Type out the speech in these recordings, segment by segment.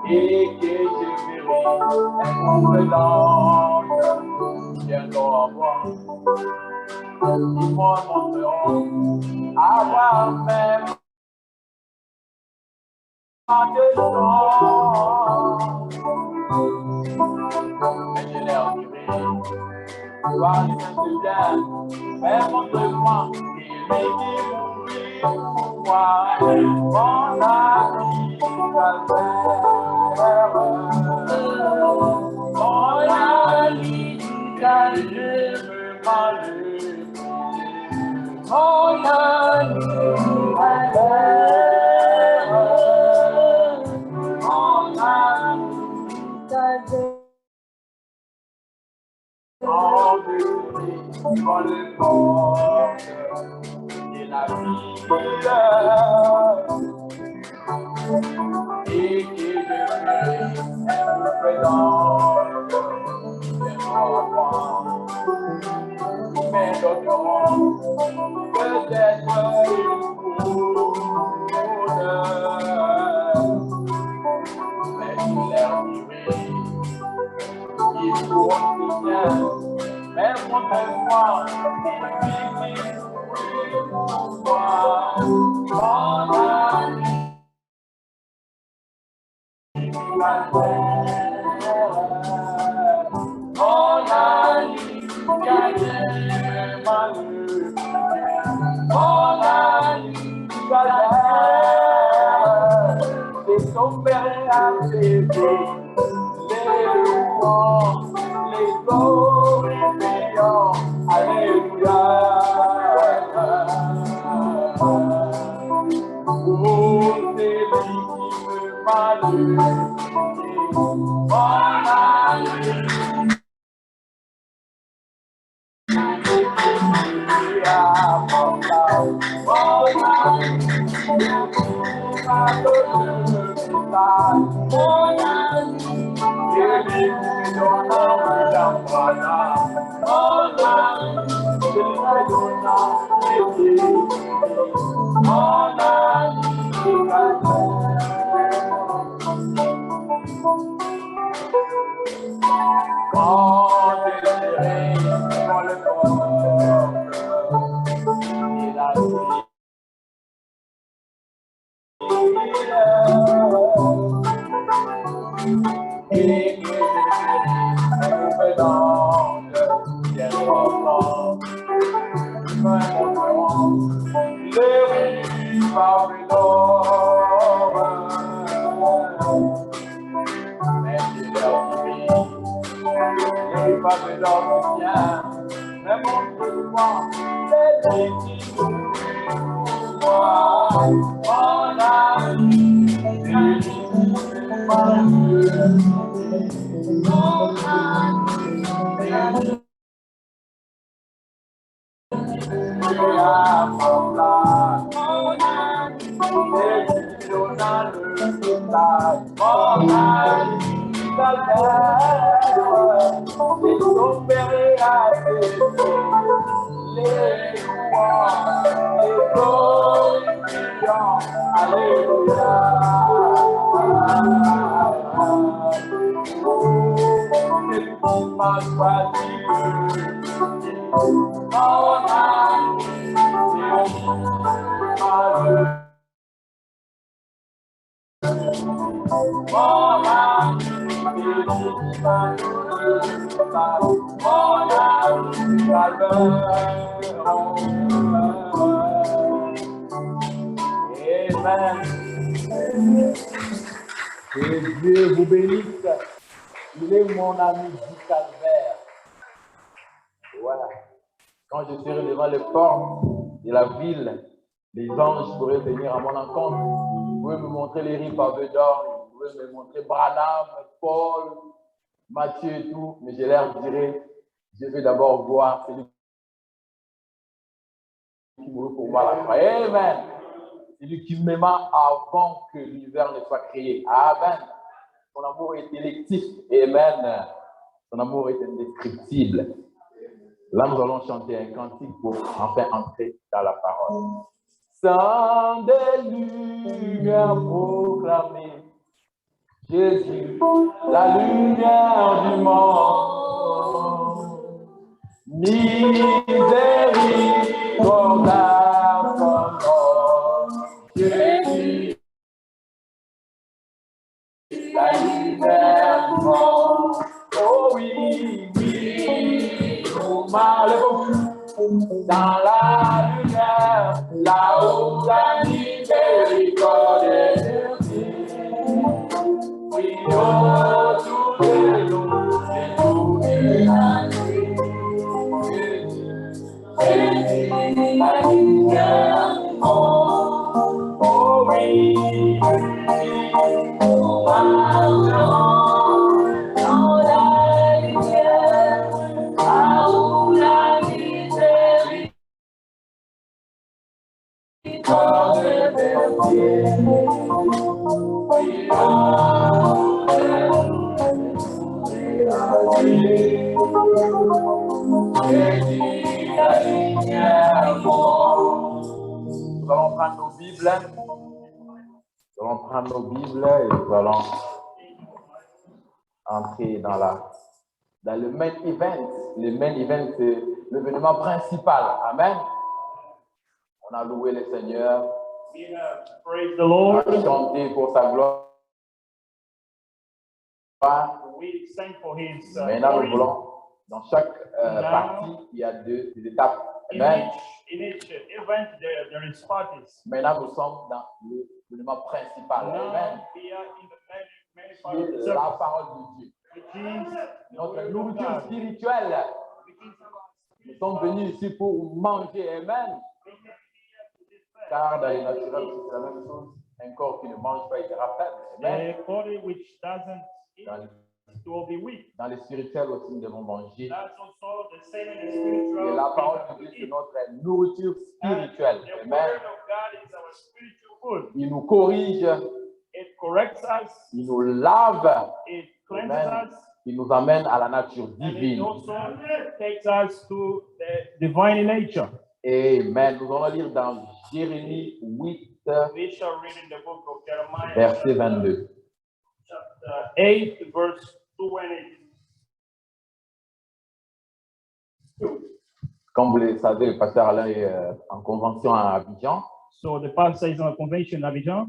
et que je verrai un nouvel ange viendront à moi. Ils me montreront avoir même de sang. Et je leur dirai, toi le Saint-Seigneur, mais montre-moi celui qui mourit pour moi, mon ami calvaire, mon ami car je veux m'enlever, mon ami calvaire, mon ami calvaire. Dans le corps et la vie et que je ferai un présent mais d'autres peut-être mais je leur dirai ils pourront bien. Mais montre-moi, mon ami, les tomber à bébé, les louanges, les glorifiants, alléluia. Oh, c'est lui qui me malheur, mon ami. Que Dieu vous bénisse. Il est mon ami du calvaire. Voilà. Quand je serai devant les portes de la ville, les anges pourraient venir à mon encontre. Vous pouvez me montrer les rives pavées d'or. Vous pouvez me montrer Branham, Paul, Matthieu et tout. Mais je leur dirai, je vais d'abord voir celui qui mourut pour moi la croix. Amen. Celui qui m'aima avant que l'univers ne soit créé. Amen. Son amour est électif. Amen. Son amour est indescriptible. Là, nous allons chanter un cantique pour enfin entrer dans la parole. sans des lumières proclamées. Jésus, la lumière du monde. Miséricorde son nom. Jésus, la lumière du monde. Oh oui, oui, nous marchons dans la lumière, là où la miséricorde est. Oui, autour de nous, et nous et la nuit. Jésus, la lumière du monde. Oh oui, nous marchons dans la lumière, là où la miséricorde est versée. Nous allons prendre nos Bibles. Nous allons prendre nos Bibles et nous allons entrer dans le main event. Le main event, c'est l'événement principal. Amen. On a loué le Seigneur. Praise the Lord. On a chanté pour sa gloire. We sang for His Maintenant, nous glory. voulons, dans chaque partie, il y a deux étapes. In Amen. each event, there is parties. Maintenant, nous sommes dans l'événement principal. Amen. Now we are in the main part of Qui the est la service, parole de Dieu. which is the Notre word of nourriture God. spirituelle. Nous sommes venus ici pour manger. Amen. Car dans les naturels, c'est la même chose. Un corps qui ne mange pas, il sera faible. Amen. A body which doesn't eat will be weak. Dans les spirituels aussi, nous devons manger. That's also the same in the Et spiritual. la parole de Dieu, c'est notre nourriture spirituelle. The Amen. word of God is our spiritual food. Il nous corrige, It corrects us. il nous lave, It cleanses Amen. us. Il nous amène à la nature And it divine. also takes us to the divine nature. Amen. Nous allons lire dans Jérémie 8, We shall read in the book of Jeremiah, verset 22. chapter 8, verse 22. Comme vous le savez, le pasteur Alain est en convention à Abidjan. So the pastor is on a convention in Abidjan.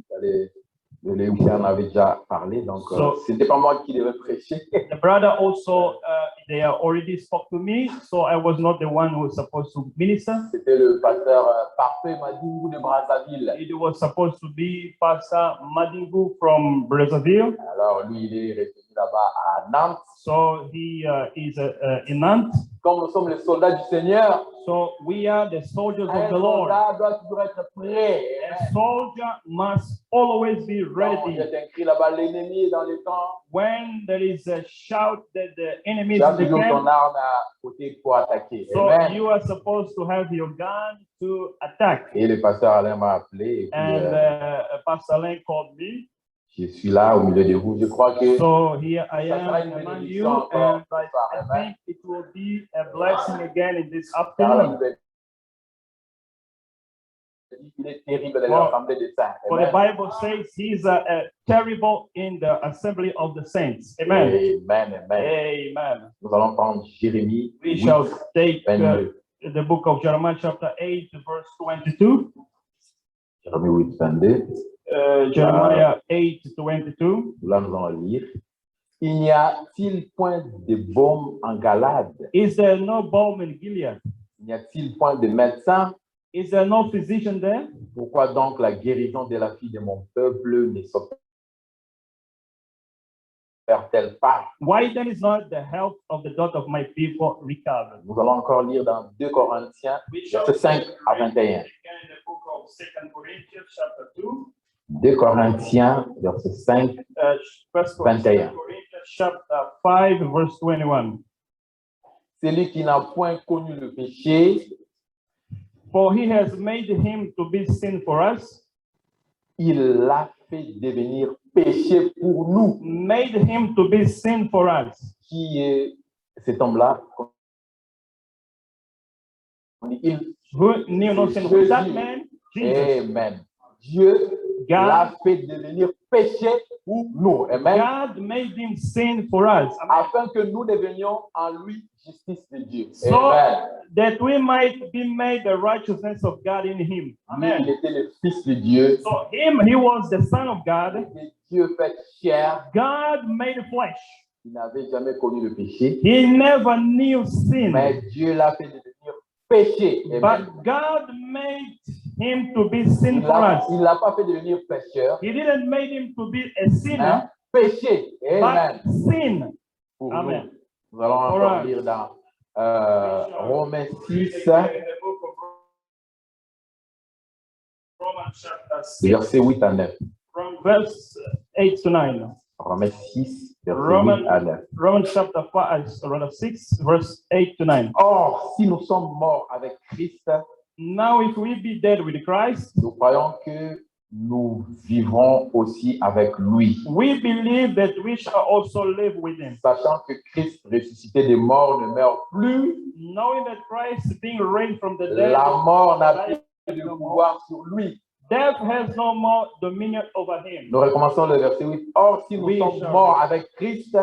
Le Léoussi en avait déjà parlé, donc So- ce n'était pas moi qui devais prêcher. The brother also, they already spoke to me, so I was not the one who was supposed to minister. C'était le pasteur Parfait Madingu de Brazzaville. It was supposed to be Pastor Madingu from Brazzaville. Alors lui, il est revenu là-bas à Nantes. So he is in Nantes. Comme nous sommes les soldats du Seigneur, So we are the soldiers un of the Lord. soldat doit toujours être prêt. A soldier must always be Quand ready. il y a un cri là-bas, l'ennemi est dans les temps. When there is a shout that the enemy is Tu as in the toujours ton camp, arme à côté pour attaquer. so Amen. you are supposed to have your gun to attack. Et le pasteur Alain m'a appelé. Et puis, And Pastor Lane called me. je suis là au milieu de vous. Je crois que So here I ça sera am une among bénédiction you, encore and ce soir. I Amen. think it will be a blessing again in this Car la afternoon. Bible dit qu'il est terrible dans Well, l'assemblée des saints. For the Amen. Bible says he's terrible in the assembly of the saints. Amen. Amen. Amen. Amen. Nous allons prendre Jérémie We 8, shall take 22. the book of Jeremiah, chapter 8, verse 22. Jérémie 8, 22. Jeremiah 8, 22. Là, nous allons lire. Il n'y a-t-il point de baume en Galade? Is there no balm in Gilead? N'y a-t-il point de médecin? Is there no physician there? Pourquoi donc la guérison de la fille de mon peuple ne s'opère-t-elle pas? Why then is not the health of the daughter of my people recovered? Nous allons encore lire dans 2 Corinthiens, We shall verset 5 à read 21. again in the book of 2 Corinthians, chapter 2. 2 Corinthiens, verset 5. 1 21. Corinthians, chapter 5, verse 21. Celui qui n'a point connu le péché, For he has made him to be sin for us, il l'a fait devenir péché pour nous. made him to be sin for us. Qui est cet homme-là? Il Who knew no sin? Who is that man? Jesus. Amen. Dieu l'a fait devenir péché pour nous. Amen. God made him sin for us. Amen. Afin que nous devenions en lui justice de Dieu. So Amen. that we might be made the righteousness of God in him. Lui, Amen. il était le Fils de Dieu. So him, he was the Son of God. Et Dieu fait chair. God made flesh. Il n'avait jamais connu le péché. He never knew sin. Mais Dieu l'a fait devenir péché. Amen. But God made him to be sin for us. Il l'a pas fait devenir pécheur. He didn't make him to be a sinner, Péché. Amen. but sin. Pour Amen. nous allons encore Alright. lire dans Romains 6, Romans chapter 6, verset 8 à 9. from verse 8 to 9. Romains 6, verset Roman- 8 à 9. Romans chapter 6, verse 8 to 9. Or, si nous sommes morts avec Christ, Now, if we be dead with Christ, nous croyons que nous vivrons aussi avec lui. we believe that we shall also live with him. Sachant que Christ ressuscité des morts ne meurt plus, Knowing that Christ being raised from the dead, la mort n'a plus de pouvoir sur lui. death has no more dominion over him. Nous recommençons le verset 8. Or, si nous Oui, sommes Charles. morts avec Christ,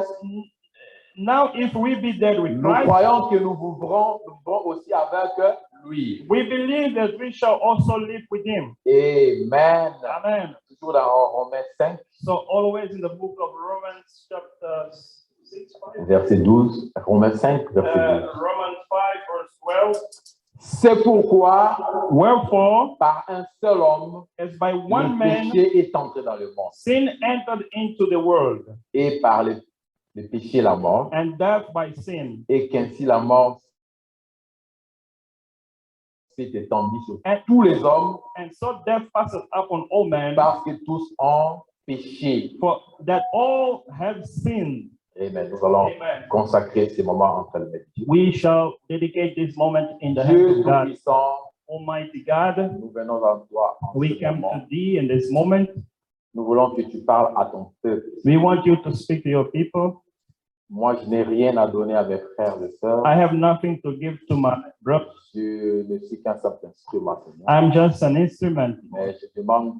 Now, if we be dead with nous Christ, croyons que nous vivrons aussi avec lui. we believe that we shall also live with him. Amen. Amen. Toujours dans Romains 5, So always in the book of Romans chapter 6, verset 12. Romains 5, verset 12. Romans 5 verse 12. C'est pourquoi, Wherefore, par un seul homme, as by one le man péché est entré dans le monde. sin entered into the world, Et par le péché, la mort. and death by sin. Et qu'ainsi la mort s'est étendue sur tous les hommes, And so death passeth upon all men, parce que tous ont péché. for that all have sinned. Amen. Nous allons Amen. consacrer ces moments entre les mains. We shall dedicate this moment in the hands Dieu of God. Tout-Puissant, Almighty God, nous venons à toi en we ce come moment. to thee in this moment. Nous voulons que tu parles à ton peuple. We want you to speak to your people. Moi, je n'ai rien à donner à mes frères et sœurs. I have nothing to give to my brother. Je ne suis qu'un simple instrument, Seigneur. I'm just an instrument. Mais je demande,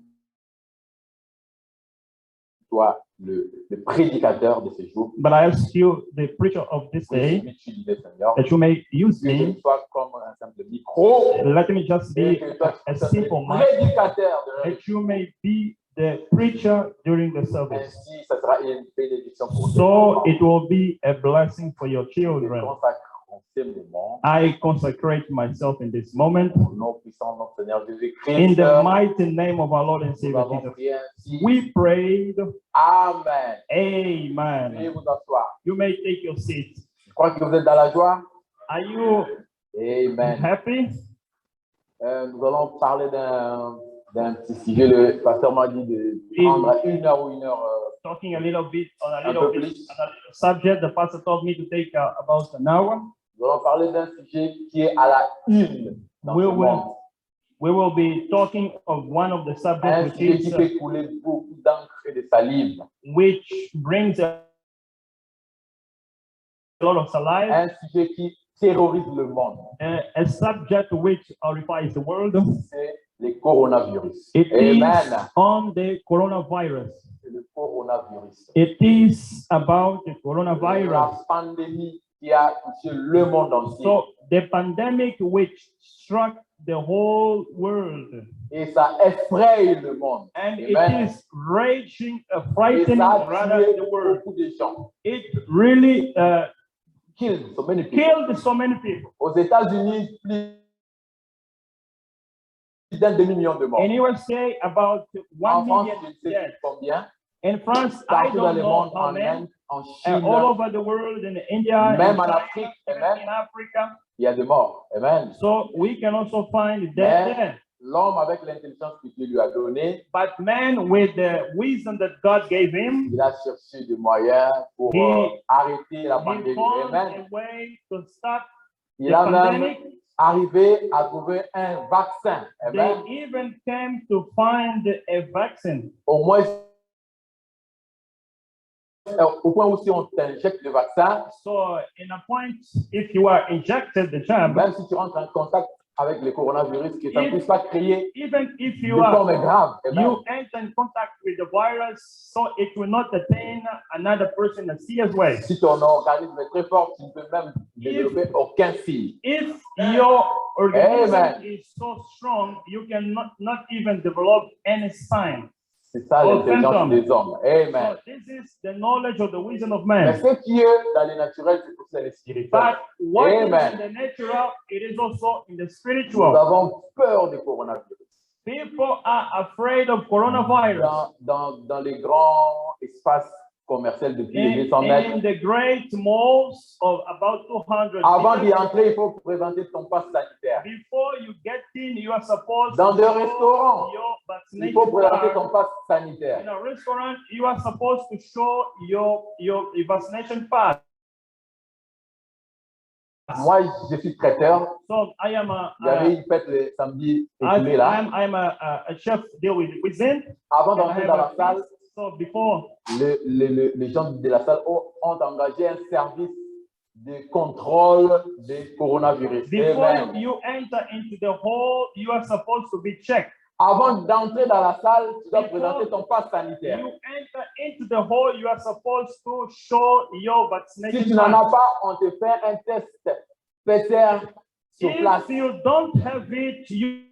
toi, le prédicateur de ce jour, But I ask you, the preacher of this que tu day, m'utilises, Seigneur, that you may use que je me. sois comme un simple micro, Let me just et be que toi, a tu sois simple le man. prédicateur de la That you may be the preacher during the service. Ainsi, ça sera une bénédiction pour nous. So it will be a blessing for your Nous children. consacrons ces moments I consecrate myself in this moment. au nom puissant de notre Seigneur In Jésus-Christ. the mighty name of our Lord and Nous Savior avons Jesus. prié ainsi. We prayed. Amen. Veuillez Amen. vous asseoir. You may take your seat. Je crois que vous êtes dans la joie. Are you Amen. happy? Nous allons parler d'un petit sujet. Le pasteur m'a dit de prendre 1 heure ou 1 heure. Talking a little bit on a Un little peu bit plus. on a little subject. The pastor told me to take about an hour. Nous allons parler d'un sujet qui est à la une dans We ce will- monde. We will be talking of one of the Un subjects sujet qui which, fait couler beaucoup d'encre et de salive. which brings a lot of saliva. Un sujet qui terrorise le monde. A subject which horrifies the world. C'est les coronavirus. It is Amen. on the coronavirus. C'est le coronavirus. It is about the La coronavirus. pandémie qui a touché le monde entier. So the pandemic which struck the whole world, Et ça effraie le monde. and Amen. it is raging, Et frightening ça a rather tué the world. beaucoup de gens. It really Killed so many people. killed so many people. Aux États-Unis, plus d'un demi-million de morts. In USA, about En 1 France, million je ne sais dead. plus combien. In France, I Partout dans don't le know monde, how en many. Inde, en Chine, All over the world, in India, Même in en China, Afrique, even amen. in Africa. il y a des morts. Amen. So we can also find Mais that there. l'homme, avec l'intelligence que Dieu lui a donnée, But man, with the wisdom that God gave him, il a cherché des moyens pour arrêter la he pandémie. found Amen. a way to stop Il the a même pandemic. arrivé à trouver un vaccin. They Amen. even came to find a vaccine. Au moins, au point où si on t'injecte le vaccin, So in a point, if you are injected the jab, même si tu rentres en contact avec le coronavirus, que ça ne If- puisse pas créer Even if des you are formes graves. Amen. you enter in contact with the virus, so it will not attain another person a serious way. Si ton organisme est très fort, tu ne peux même développer aucun signe. If your organism Amen. is so strong, you can not even develop any sign. C'est ça Oh, l'intelligence symptômes. des hommes. Amen. So this is the knowledge of the wisdom of Mais man. ce qui est dans le naturel, c'est aussi dans le spirituel. But what is Amen. in the natural, it is also in the Nous spiritual. avons peur du coronavirus. People are afraid of coronavirus. Dans les grands espaces commerciaux de plus de 200 mètres, In the great malls of about 200 avant d'y meters, entrer, il faut présenter ton passe sanitaire. before you get in, you are supposed Dans to des show restaurants, your il faut vaccination présenter card. ton passe sanitaire. In a restaurant, you are supposed to show your vaccination pass. Moi, je suis traiteur. So I am Il y avait une fête le samedi I écoulé là. am a chef deal with cuisine. Avant And I d'entrer have dans a la salle, feast. So before les gens de la salle ont engagé un service de contrôle du coronavirus. Amen. you enter into the hall, you are supposed to be checked. Avant d'entrer dans la salle, tu dois présenter ton passe sanitaire. You enter into the hall, you are supposed to show your Si vaccination tu n'en pass. as pas, on te fait un test PCR sur place. If you don't have it, you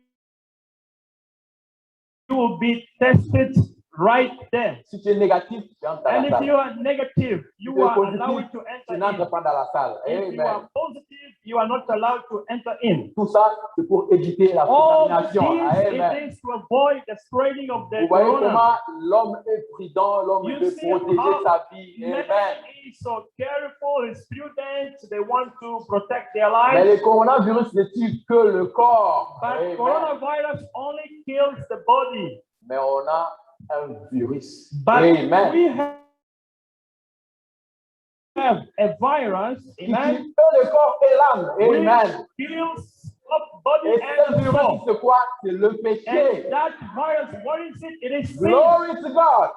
will be tested right there. Si tu es négatif, tu entres dans And la if you salle. are negative, you tu es are positif, allowed to Tu enter n'entres in. pas dans la salle. If you Amen. are positive, you are not allowed to enter in. Tout ça, c'est pour éviter la All contamination. this Amen. it is to avoid the spreading of the Vous voyez corona. comment l'homme est prudent, l'homme You veut see protéger how sa vie. Man Amen. is so careful, is prudent, they want to protect their Mais lives. le coronavirus ne tue que le corps. But Amen. coronavirus only kills the body. Mais on a un virus. But Amen. we have a virus, Qui amen, tue que le corps et l'âme. Amen. which kills up body Et ce and virus, soul. c'est quoi? C'est le péché. And that virus, what is it? It is sin. Glory to God.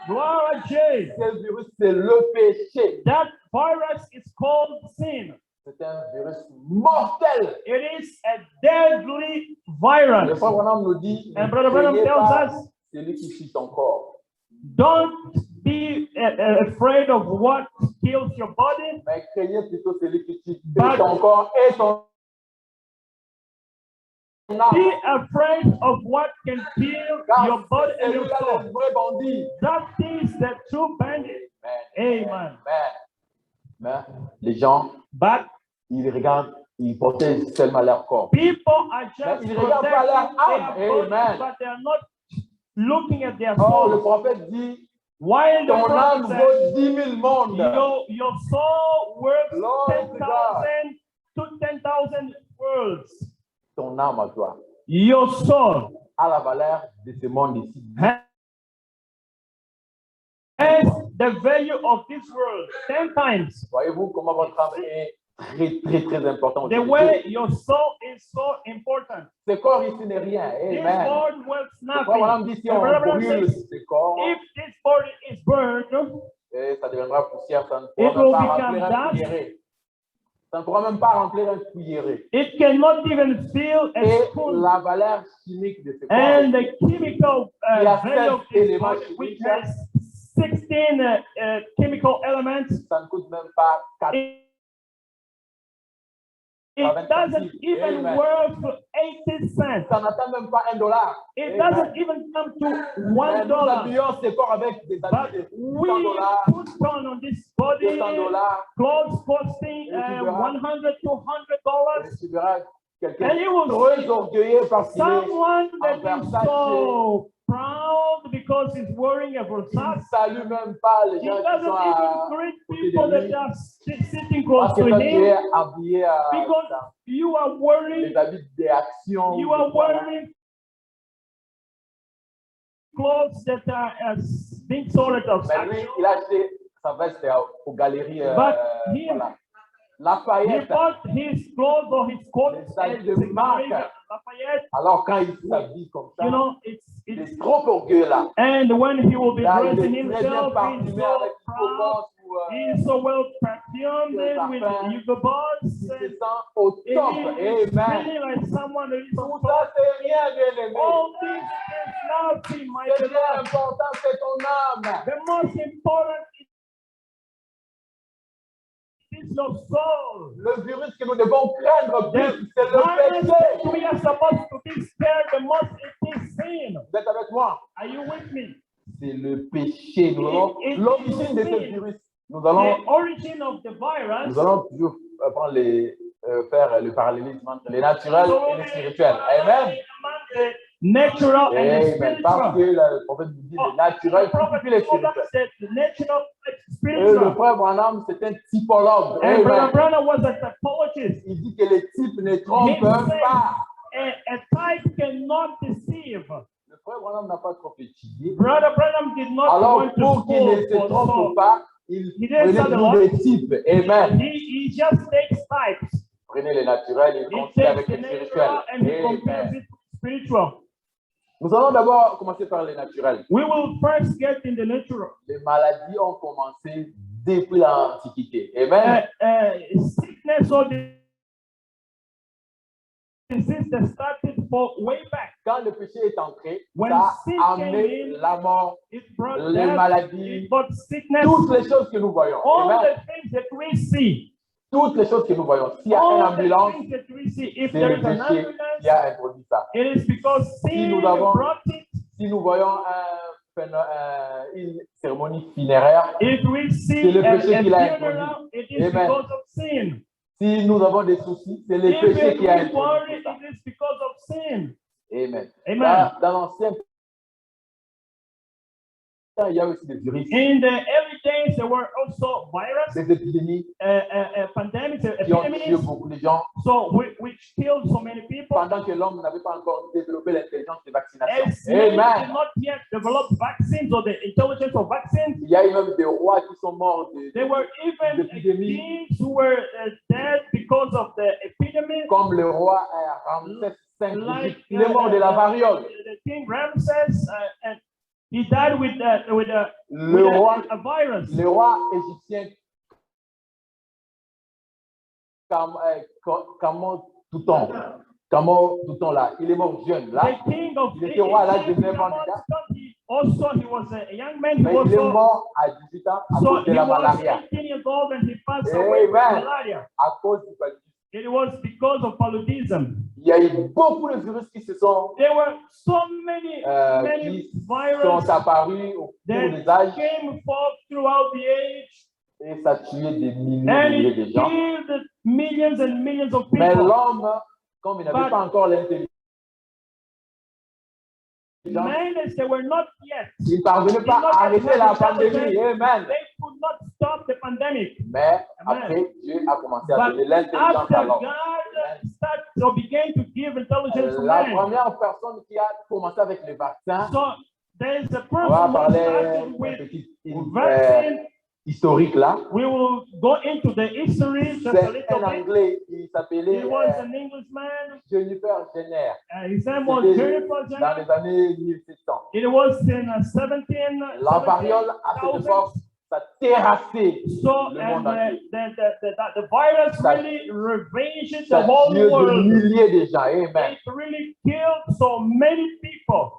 Glory to Jesus. Ce virus, c'est le péché. That virus is called sin. C'est un virus mortel. It is a deadly Le virus. frère Branham nous dit, And ne Brother Branham craignez tells pas us, celui qui tue ton corps, don't be afraid of what kills your body, mais craignez plutôt celui qui tue But- ton corps et ton âme. be afraid of what can kill Car your body c'est and your celui-là soul. le vrai bandit. That is the true bandit. Amen. Amen. Mais les gens, But ils regardent, ils protègent seulement leur corps. people are just Mais ils regardent pas leur protecting their âme. body, Amen. but they are not looking at their Or le soul. prophète dit, While the ton âme prophet says, vaut 10 000 mondes. your soul worth Glory to 10,000 to 10,000 worlds. Ton âme à toi Your soul a la valeur de ce monde ici. has the value of this world 10 times. Voyez-vous comment votre âme est très important. The way your soul is so important. Ce corps ici n'est rien. This Amen. body worth Le frère Branham nothing. dit si The on Brother Branham brûle says, ce corps, if this body is burned, et ça deviendra poussière, ça ne It pourra même will pas become remplir un dust. cuilleré. Ça ne pourra même pas remplir un cuilleré. it cannot even fill a Et spoon. la valeur chimique de ce corps, And the chemical Il y a value of 16 this éléments body, which chimiques. has 16 chemical elements, ça ne coûte même pas 4. it doesn't even Amen. worth 80 cents. Ça n'atteint même pas $1. It Amen. doesn't even come to Mais nous $1. habillons ce corps avec des habits But de we $100, put on this body $200. clothes costing $100 to $100. Et tu verras quelqu'un And you will très see orgueilleux parce qu'il est someone that en is Versace. so proud because he's wearing a Il ne Versace. salue même pas les He gens qui doesn't sont à even greet côté people de lui. that are sitting close Parce que to toi, tu him es habillé because dans you are wearing les habits d'action. you are wearing clothes that are being sold of Mais lui, il a acheté sa veste aux galeries. But he- Voilà. he Lafayette. bought his clothes or his coat Les at sacs de marque. Lafayette. Alors, quand il s'habille comme ça, You know, il it's est trop orgueilleux là. and when he will be Là, il dressing est très bien himself, he's parfumé so avec une proud. commence He's so well perfumed with Hugo Boss. Il se sent au top. He's Amen. feeling like someone who is Tout on ça, top. c'est rien, bien-aimé. All this is nothing, my Ce qui est beloved. important, c'est ton âme. The most important is your soul. Le virus que nous devons craindre The plus, c'est le virus péché. that we are supposed to be scared the most is sin. Vous êtes avec moi? Are you with me? C'est le péché. Nous allons It- l'origine de ce sin. virus. Nous The allons origin of the virus. Nous allons toujours prendre faire le parallélisme entre les naturels So et les spirituels. Amen. among the natural and the Amen. Parce que spiritual. le prophète nous dit le naturel The prophet plus les told us spirituels. that the natural and Et le spiritual. frère Branham, c'est un typologue. And Brother Amen. Branham was a typologist. Il dit que les types ne trompent pas. A type cannot deceive. Le frère Branham n'a pas trop étudié. Brother Branham did not Alors, want to pour qu'il ne school se for trompe so. pas, il He didn't prenait study a toujours lot. des types. Amen. He just takes types. Prenez les naturels et He comptez takes avec the les spirituels. natural and he compares Amen. it with spiritual. Nous allons d'abord commencer par les naturels. We will first get in the natural. Les maladies ont commencé depuis l'Antiquité. Amen. Sickness or disease that started for way back. Quand le péché est entré, When ça sin a came amené in, la mort, It brought les death, maladies, it brought sickness, toutes les choses que nous voyons. all Amen. the things that we see. Toutes les choses que nous voyons. S'il y a une All the ambulance, things that we see. If c'est there le is an péché qui ambulance, a introduit ça. it is because sin nous avons- brought it. Si nous voyons une cérémonie funéraire, If we see C'est le a péché qui l'a funeral, it is Amen. because of sin. si nous avons des soucis, c'est le If péché qui a we introduit worry, ça. it is because of sin. Amen. Amen. Dans l'Ancien temps, il y a aussi des virus, In the early days, there were also virus, des épidémies pandemics, qui ont tué epidemics, beaucoup de gens which killed so many people. pendant que l'homme n'avait pas encore développé l'intelligence des vaccinations. As many did Amen. not yet develop vaccines or the intelligence of vaccines. Il y a eu même des rois qui sont morts There were even Epidemic. kings who were dead because of the epidemic. comme le roi Ramsès V. Like Il est mort de la variole. the king Ramses, and he died with Le roi, a virus. le roi égyptien Kamo Touton là, il est mort jeune là, The king of il était roi à l'âge de 9 ans. he was a young man. Mais il est mort à 18 ans à So cause de he la was malaria, 18 years old and he passed away from Amen. malaria. à cause du paludisme. It was because of paludism. Il y a eu beaucoup de virus qui se sont, There were so many qui viruses sont apparus au cours des that âges came forth throughout the age, et ça a tué des milliers and et it milliers de gens. killed millions and millions of Mais people. l'homme, comme il n'avait But- pas encore l'intelligence, Men, as they were not yet, il ne parvenait pas à arrêter la pandémie. Amen. they could not stop the pandemic. Mais Amen. après, Dieu a commencé à But donner l'intelligence after à l'homme. God started or began to give intelligence to La man, première personne qui a commencé avec les vaccins, so there is a on va person who parler started un with petit vaccine. historique là. We will go into the history just a C'est little un bit. Anglais qui s'appelait He was an Englishman. Jennifer Jenner. His name was C'était Jennifer dans Jenner. les années 1700. It was in 17. La variole, à cette époque, ça terrassait So le and monde entier. the virus Ça- really ravaged the Ça whole tuait de world. milliers de gens. Amen. It really killed so many people.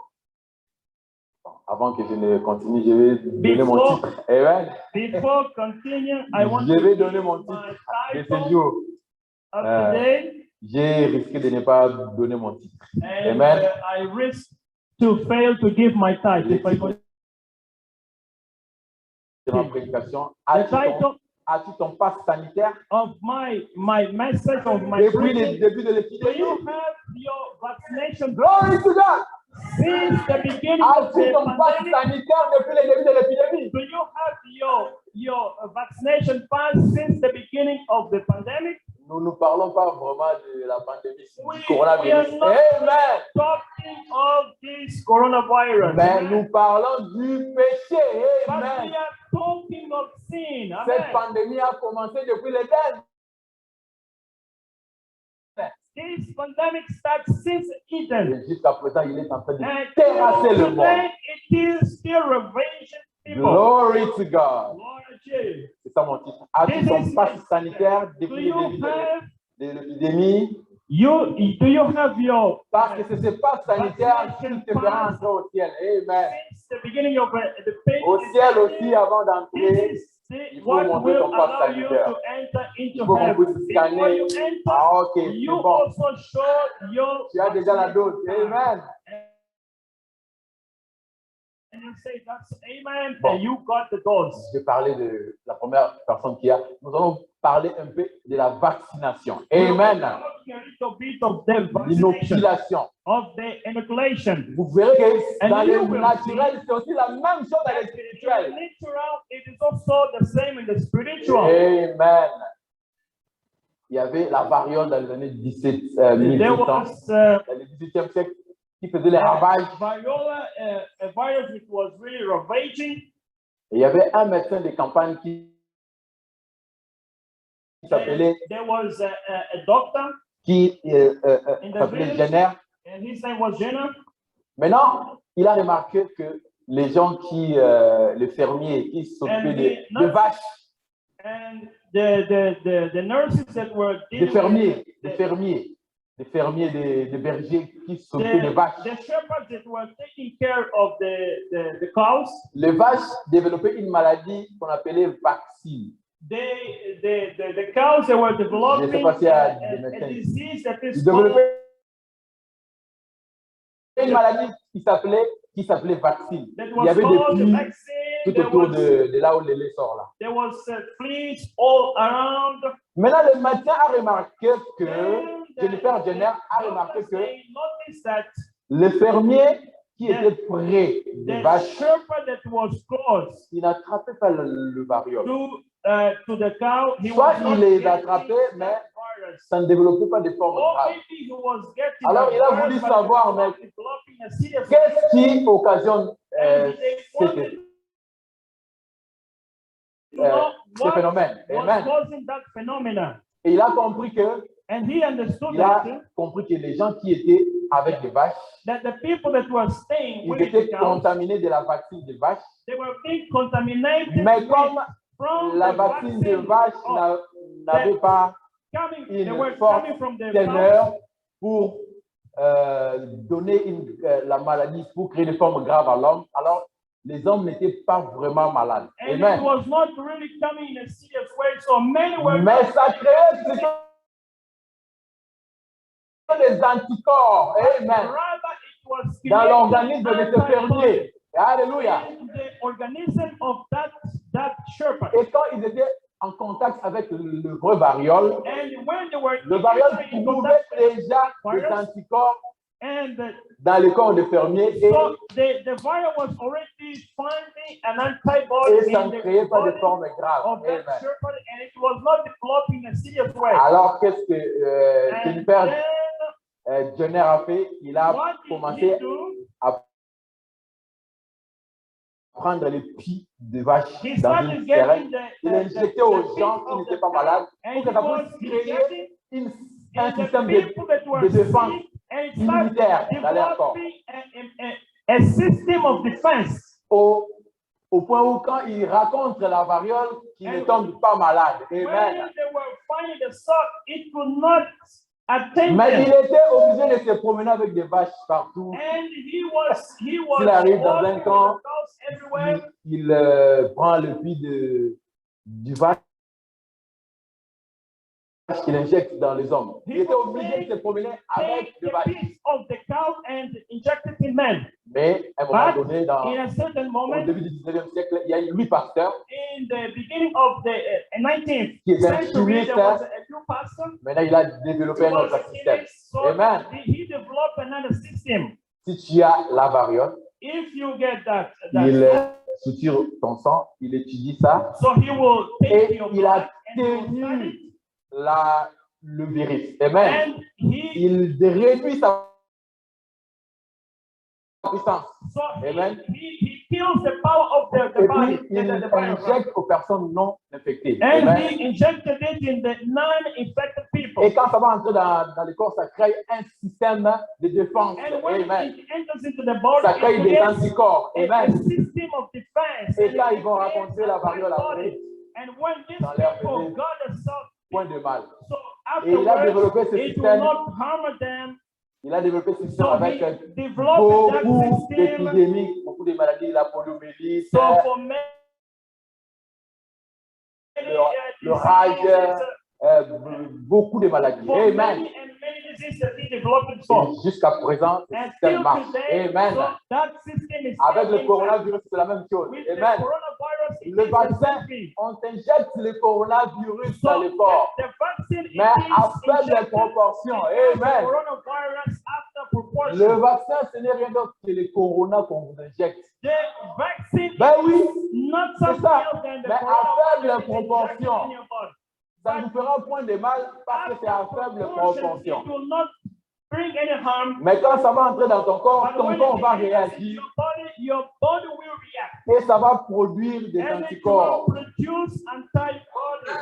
Avant que je ne continue, je vais donner mon Before- titre. Amen. Before continuing, I want Je to vais give donner mon my titre de ce title jour. of today, J'ai risqué de ne pas donner mon titre. and Amen. I risk to fail to give my title. If I could- De ma prédication. The title As-tu ton passe sanitaire of my message of my depuis le preaching, début de do l'épidémie? you have your vaccination Glory to God! since the beginning of As-tu the ton passe pandemic? sanitaire depuis le début de l'épidémie? Do you have your vaccination pass since the beginning of the pandemic? Nous ne parlons pas vraiment de la pandémie We du are coronavirus. not Amen. talking of this coronavirus. Mais Amen. nous parlons du péché. But Amen. we are talking of sin. Cette Amen. pandémie a commencé depuis l'Éden. This pandemic starts since Eden. Et jusqu'à présent, il est en train de And terrasser le monde. today it is still ravaging people. Glory to God. Lord Jesus. ça mon titre. As-tu ton passe sanitaire Do depuis you le début have de l'épidémie? do you have your Parce que c'est ce passe sanitaire qui te fera entrer au ciel. Amen. since the beginning of the Au ciel aussi, avant d'entrer, this is il faut what montrer will ton passe allow you sanitaire. to enter Il into faut qu'on heaven. puisse Before scanner. you enter, Ah, ok, you c'est bon. also show your Tu as déjà la dose. vaccination card. Amen. And you say that's amen, Bon. and you got the dose. Je vais parler de la première personne qui a. Nous allons parler un peu de la vaccination. Amen. Talking a little bit of the vaccination, L'inoculation. of the inoculation. Vous verrez que And dans you le will naturel, c'est aussi la même chose dans le In the spirituel. natural, it is also the same in the spiritual. Amen. Il y avait la variole dans les années 17, There 1800, was dans le 18e siècle, qui faisait les ravages. Viola, a virus which was really ravaging. Et il y avait un médecin de campagne qui s'appelait There was a doctor, Jenner. and his name was Jenner. Maintenant, il a remarqué que les gens les fermiers qui s'occupaient de vaches, And the nurses that were des dealing fermiers, des bergers qui s'occupaient de vaches. the shepherds that were taking care of the cows, Les vaches développaient une maladie qu'on appelait vaccine. the cows that were developing Je sais pas s'il y a a des médecins. disease that Ils is called développaient une maladie qui s'appelait vaccine. that Il y was avait des called the plis vaccine. tout There autour was, de là où le lait sort là. there was fleas all around. Maintenant, le médecin a remarqué que, And Jennifer Jenner a doctors, remarqué que they noticed that le fermier qui était près des the vaches, shepherd that was close il n'attrapait pas le variole. to the cow, he Soit was not il les getting attrapait, that mais virus. ça ne développait pas de forme Or grave. maybe he was getting Alors, that il a virus, voulu but savoir, he was not mais developing a serious qu'est-ce qui occasionne and they wanted to know ce what phénomène? was Amen. causing that phenomenon. Et il a compris que And he understood il a that compris que les gens qui étaient avec des vaches, the people that were staying ils with étaient the cows, contaminés de la vaccine des vaches. they were being contaminated Mais with- comme from la the vaccine de vaccine vache of n'avait pas they une were forte coming from the teneur pour donner la maladie, pour créer des formes graves à l'homme, alors les hommes n'étaient pas vraiment malades. and it Amen. was not really coming in a serious way, so many were Mais ça créait plutôt des anticorps. Amen. rather it was Dans creating l'organisme de ce antibodies fermier. Alléluia. in the organism of that shepherd. Et quand ils étaient en contact avec le vrai variole, And when they were le variole in trouvait contact with déjà des virus, anticorps and dans le corps des fermiers et so the virus was already finding an antibody ça in ne the créait pas de body forme grave. of that Amen. shepherd, and it was not developing in a serious way. Alors, qu'est-ce que And Jennifer then Jenner a fait? Il a what did commencé he do? à prendre les pieds de vache He dans started une seringue. getting Il injectait aux gens qui n'étaient pas malades and pour he que ça was puisse créer injecting un in the système people that were de défense sick, and it started immunitaire dans leur corps. developing a system of defense. Au point où quand il raconte la variole, qu'il ne tombe pas malade. When Amen. they were finding the sock, it could not attain Mais il them. était obligé de se promener avec des vaches partout. And he was S'il arrive dans un walking with camp, the cows everywhere. il prend le puits du vache qu'il injecte dans les hommes. Il était obligé de se promener avec Take des the vaches. piece of the cow and inject it in men. Mais à un moment But donné, in a certain au moment, début du 19e siècle, il y a eu Louis Pasteur, in the beginning of the 19th qui est un century, chimiste. there was a new pastor. Maintenant, il a développé He un was autre a système. chemist, so Amen. he developed another system. Si tu as la variole, If you get that il suture ton sang, il étudie ça so he will take et your il blood a and he will study tenu it, le virus. Amen. and he Il réduit sa puissance. so Amen. he kills the power of the Et body, puis, il the virus. injecte aux personnes non infectées. And Amen. he injected it in the non-infected people. Et quand ça va entrer dans le corps, ça crée un système de défense. And when Amen. it enters into the body, Ça crée it des creates anticorps. a Amen. system of defense. Et And quand it ils vont creates raconter la variole après, antibodies. And when these Ça leur people faisait got a soft point de mal. so Et il a afterwards, développé ce it will système. not harm them. Il a développé ce système So avec he developed that beaucoup system. d'épidémies, beaucoup de maladies, la poliomyélite, So for many le rage, beaucoup de maladies. for Amen. many and many diseases that he developed for. Et jusqu'à présent, ce And système still marche. today, Amen. so that system is Avec still le intact. coronavirus, c'est la même chose. With the Amen. coronavirus, it Le is the vaccin, same thing. on injecte le coronavirus dans So le corps, the vaccine mais à is faible injected proportion. against the Amen. coronavirus after Le proportion. vaccin, ce n'est rien d'autre que le corona qu'on vous injecte. The vaccine Ben oui, is not c'est something ça. else than the Mais à coronavirus faible injected proportion. in your body. Ça ne vous fera point de mal parce que c'est à faible proportion. It will not bring any harm. Mais quand ça va entrer dans ton corps, But ton when corps it va enters réagir your body will react. et ça va produire des And it will anticorps. produce antibodies.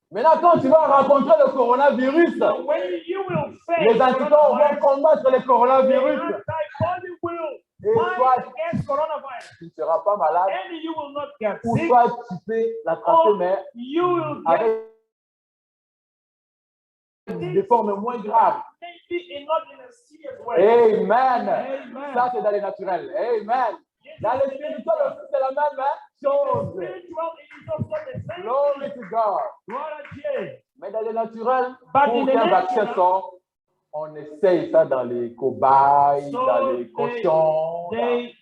Maintenant, quand tu vas rencontrer le coronavirus, So when you will face les anticorps vont coronavirus, combattre le the coronavirus. antibody will Et fight soit against coronavirus. tu ne seras pas malade, And you will not get ou sick, soit tu peux l'attraper, or mais you will get avec des formes moins graves. maybe not in a serious way. Amen. Amen. Ça, c'est dans les naturels. Amen. Dans les spirituels aussi, c'est la même chose. Spiritual, it is also the same. Glory to God. Gloire à Dieu. Mais dans les naturels, But pour in the qu'un vaccin natural, sorte, on essaye ça dans les cobayes, So dans les cochons. they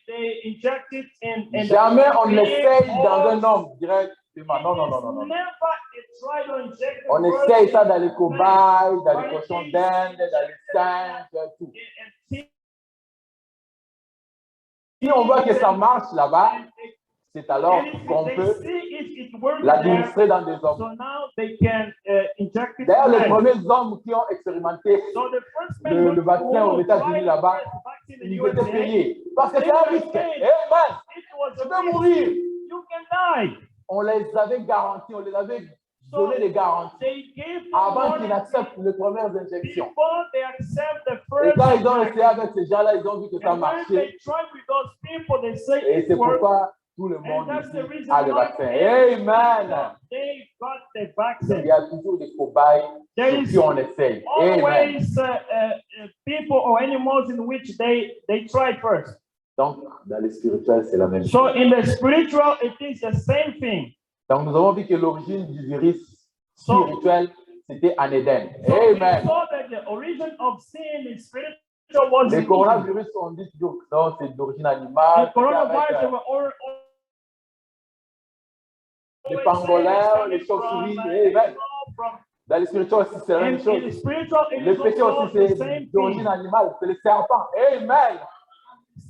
inject it in Jamais on the l'essaye pig dans or- un homme directement. Non, non, non, non, non. Never try to inject the On person essaye ça dans les in- cobayes, dans les But cochons it is d'Inde, dans les injected singes, tout. in- in- Si on voit que ça marche là-bas, and c'est alors if qu'on they peut see if it works there, l'administrer dans des hommes. so now they can inject it. D'ailleurs, les there. premiers hommes qui ont expérimenté, So the first le men who vaccin aux tried États-Unis the là-bas, first vaccine in ils USA, étaient payés. Parce que c'est un risque. Amen. it was Tu a peux risk. mourir. You can die. On les avait garantis, on les avait donné des garanties They gave them avant warning qu'ils acceptent les premières injections. before they accept the Et first quand ils ont injection. essayé avec ces gens-là, ils ont vu que ça And when marchait. they tried with those people, they say Et it c'est worked. pourquoi tout le And monde that's the ici reason a le why vaccin. every Amen. people, they got the Il vaccine. y a toujours des cobayes There sur is qui on essaye. Amen. always people or animals in which they try first. Donc, dans les spirituels, c'est la même chose. So in the spiritual, it is the same thing. Donc, nous avons vu que l'origine du virus spirituel, c'était en Éden. So we Amen. saw that the origin of sin in spiritual was Les in Eden. coronavirus, on dit toujours que non, c'est d'origine animale. The coronavirus, c'est they avec, were les pangolins, les chauves-souris. Amen. Dans les spirituels aussi, c'est la même In chose. the spiritual, it Le is péché also aussi, the c'est same d'origine thing. animale. C'est le serpent. Amen.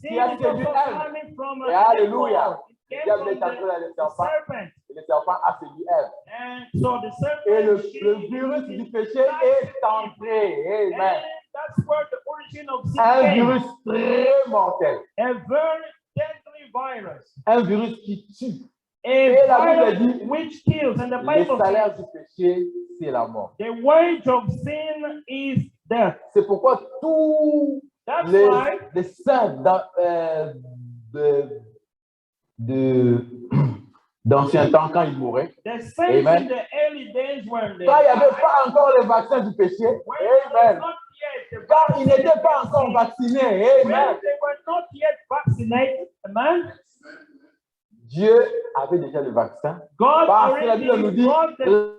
Sin Qui a is séduit also Ève. coming from Et alléluia. It Le came diable from est entré dans le the serpent. serpent. Et le serpent a séduit Ève. And so the serpent, Et le she- virus du péché est entré. Amen. and that's where the origin of sin Un came. virus très mortel. A very deadly virus. Un virus qui tue. A Et la Bible virus dit, which kills. And the le Bible salaire says, du péché, c'est la mort. the wage of sin is death. C'est pourquoi tous That's why les saints d'ancien temps, quand ils mouraient, the saints Amen. in the early days when they quand il n'y avait died, pas encore le vaccin du péché, when there was Amen. not yet the Quand ils vaccine n'étaient pas against encore sin, vaccinés, when Amen. they were not yet vaccinated, amen, Dieu avait déjà le vaccin. God Parce que la already Bible nous dit, brought the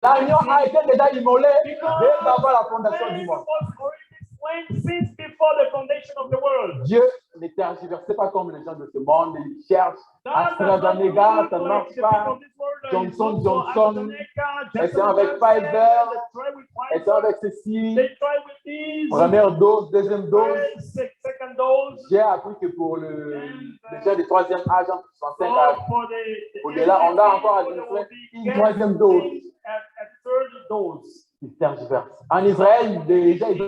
l'agneau a été déjà immolé dès avant la fondation du Sin monde. was already slain since before the foundation of the world. Dieu ne tergiversait pas comme les gens de ce monde, ils cherchent God does not AstraZeneca, ça ne look marche like the pas. people of this world. Johnson, It's also Johnson, AstraZeneca, essayons avec Johnson, Pfizer, they try with et Pfizer, avec ceci, they try with these, première dose, deuxième dose. second dose. J'ai appris que pour les gens de troisième âge, entre 65 So à for the au-delà, on a encore people that will administré be une troisième dose. getting a third dose. Ils tergiversent. En Israël, déjà, ils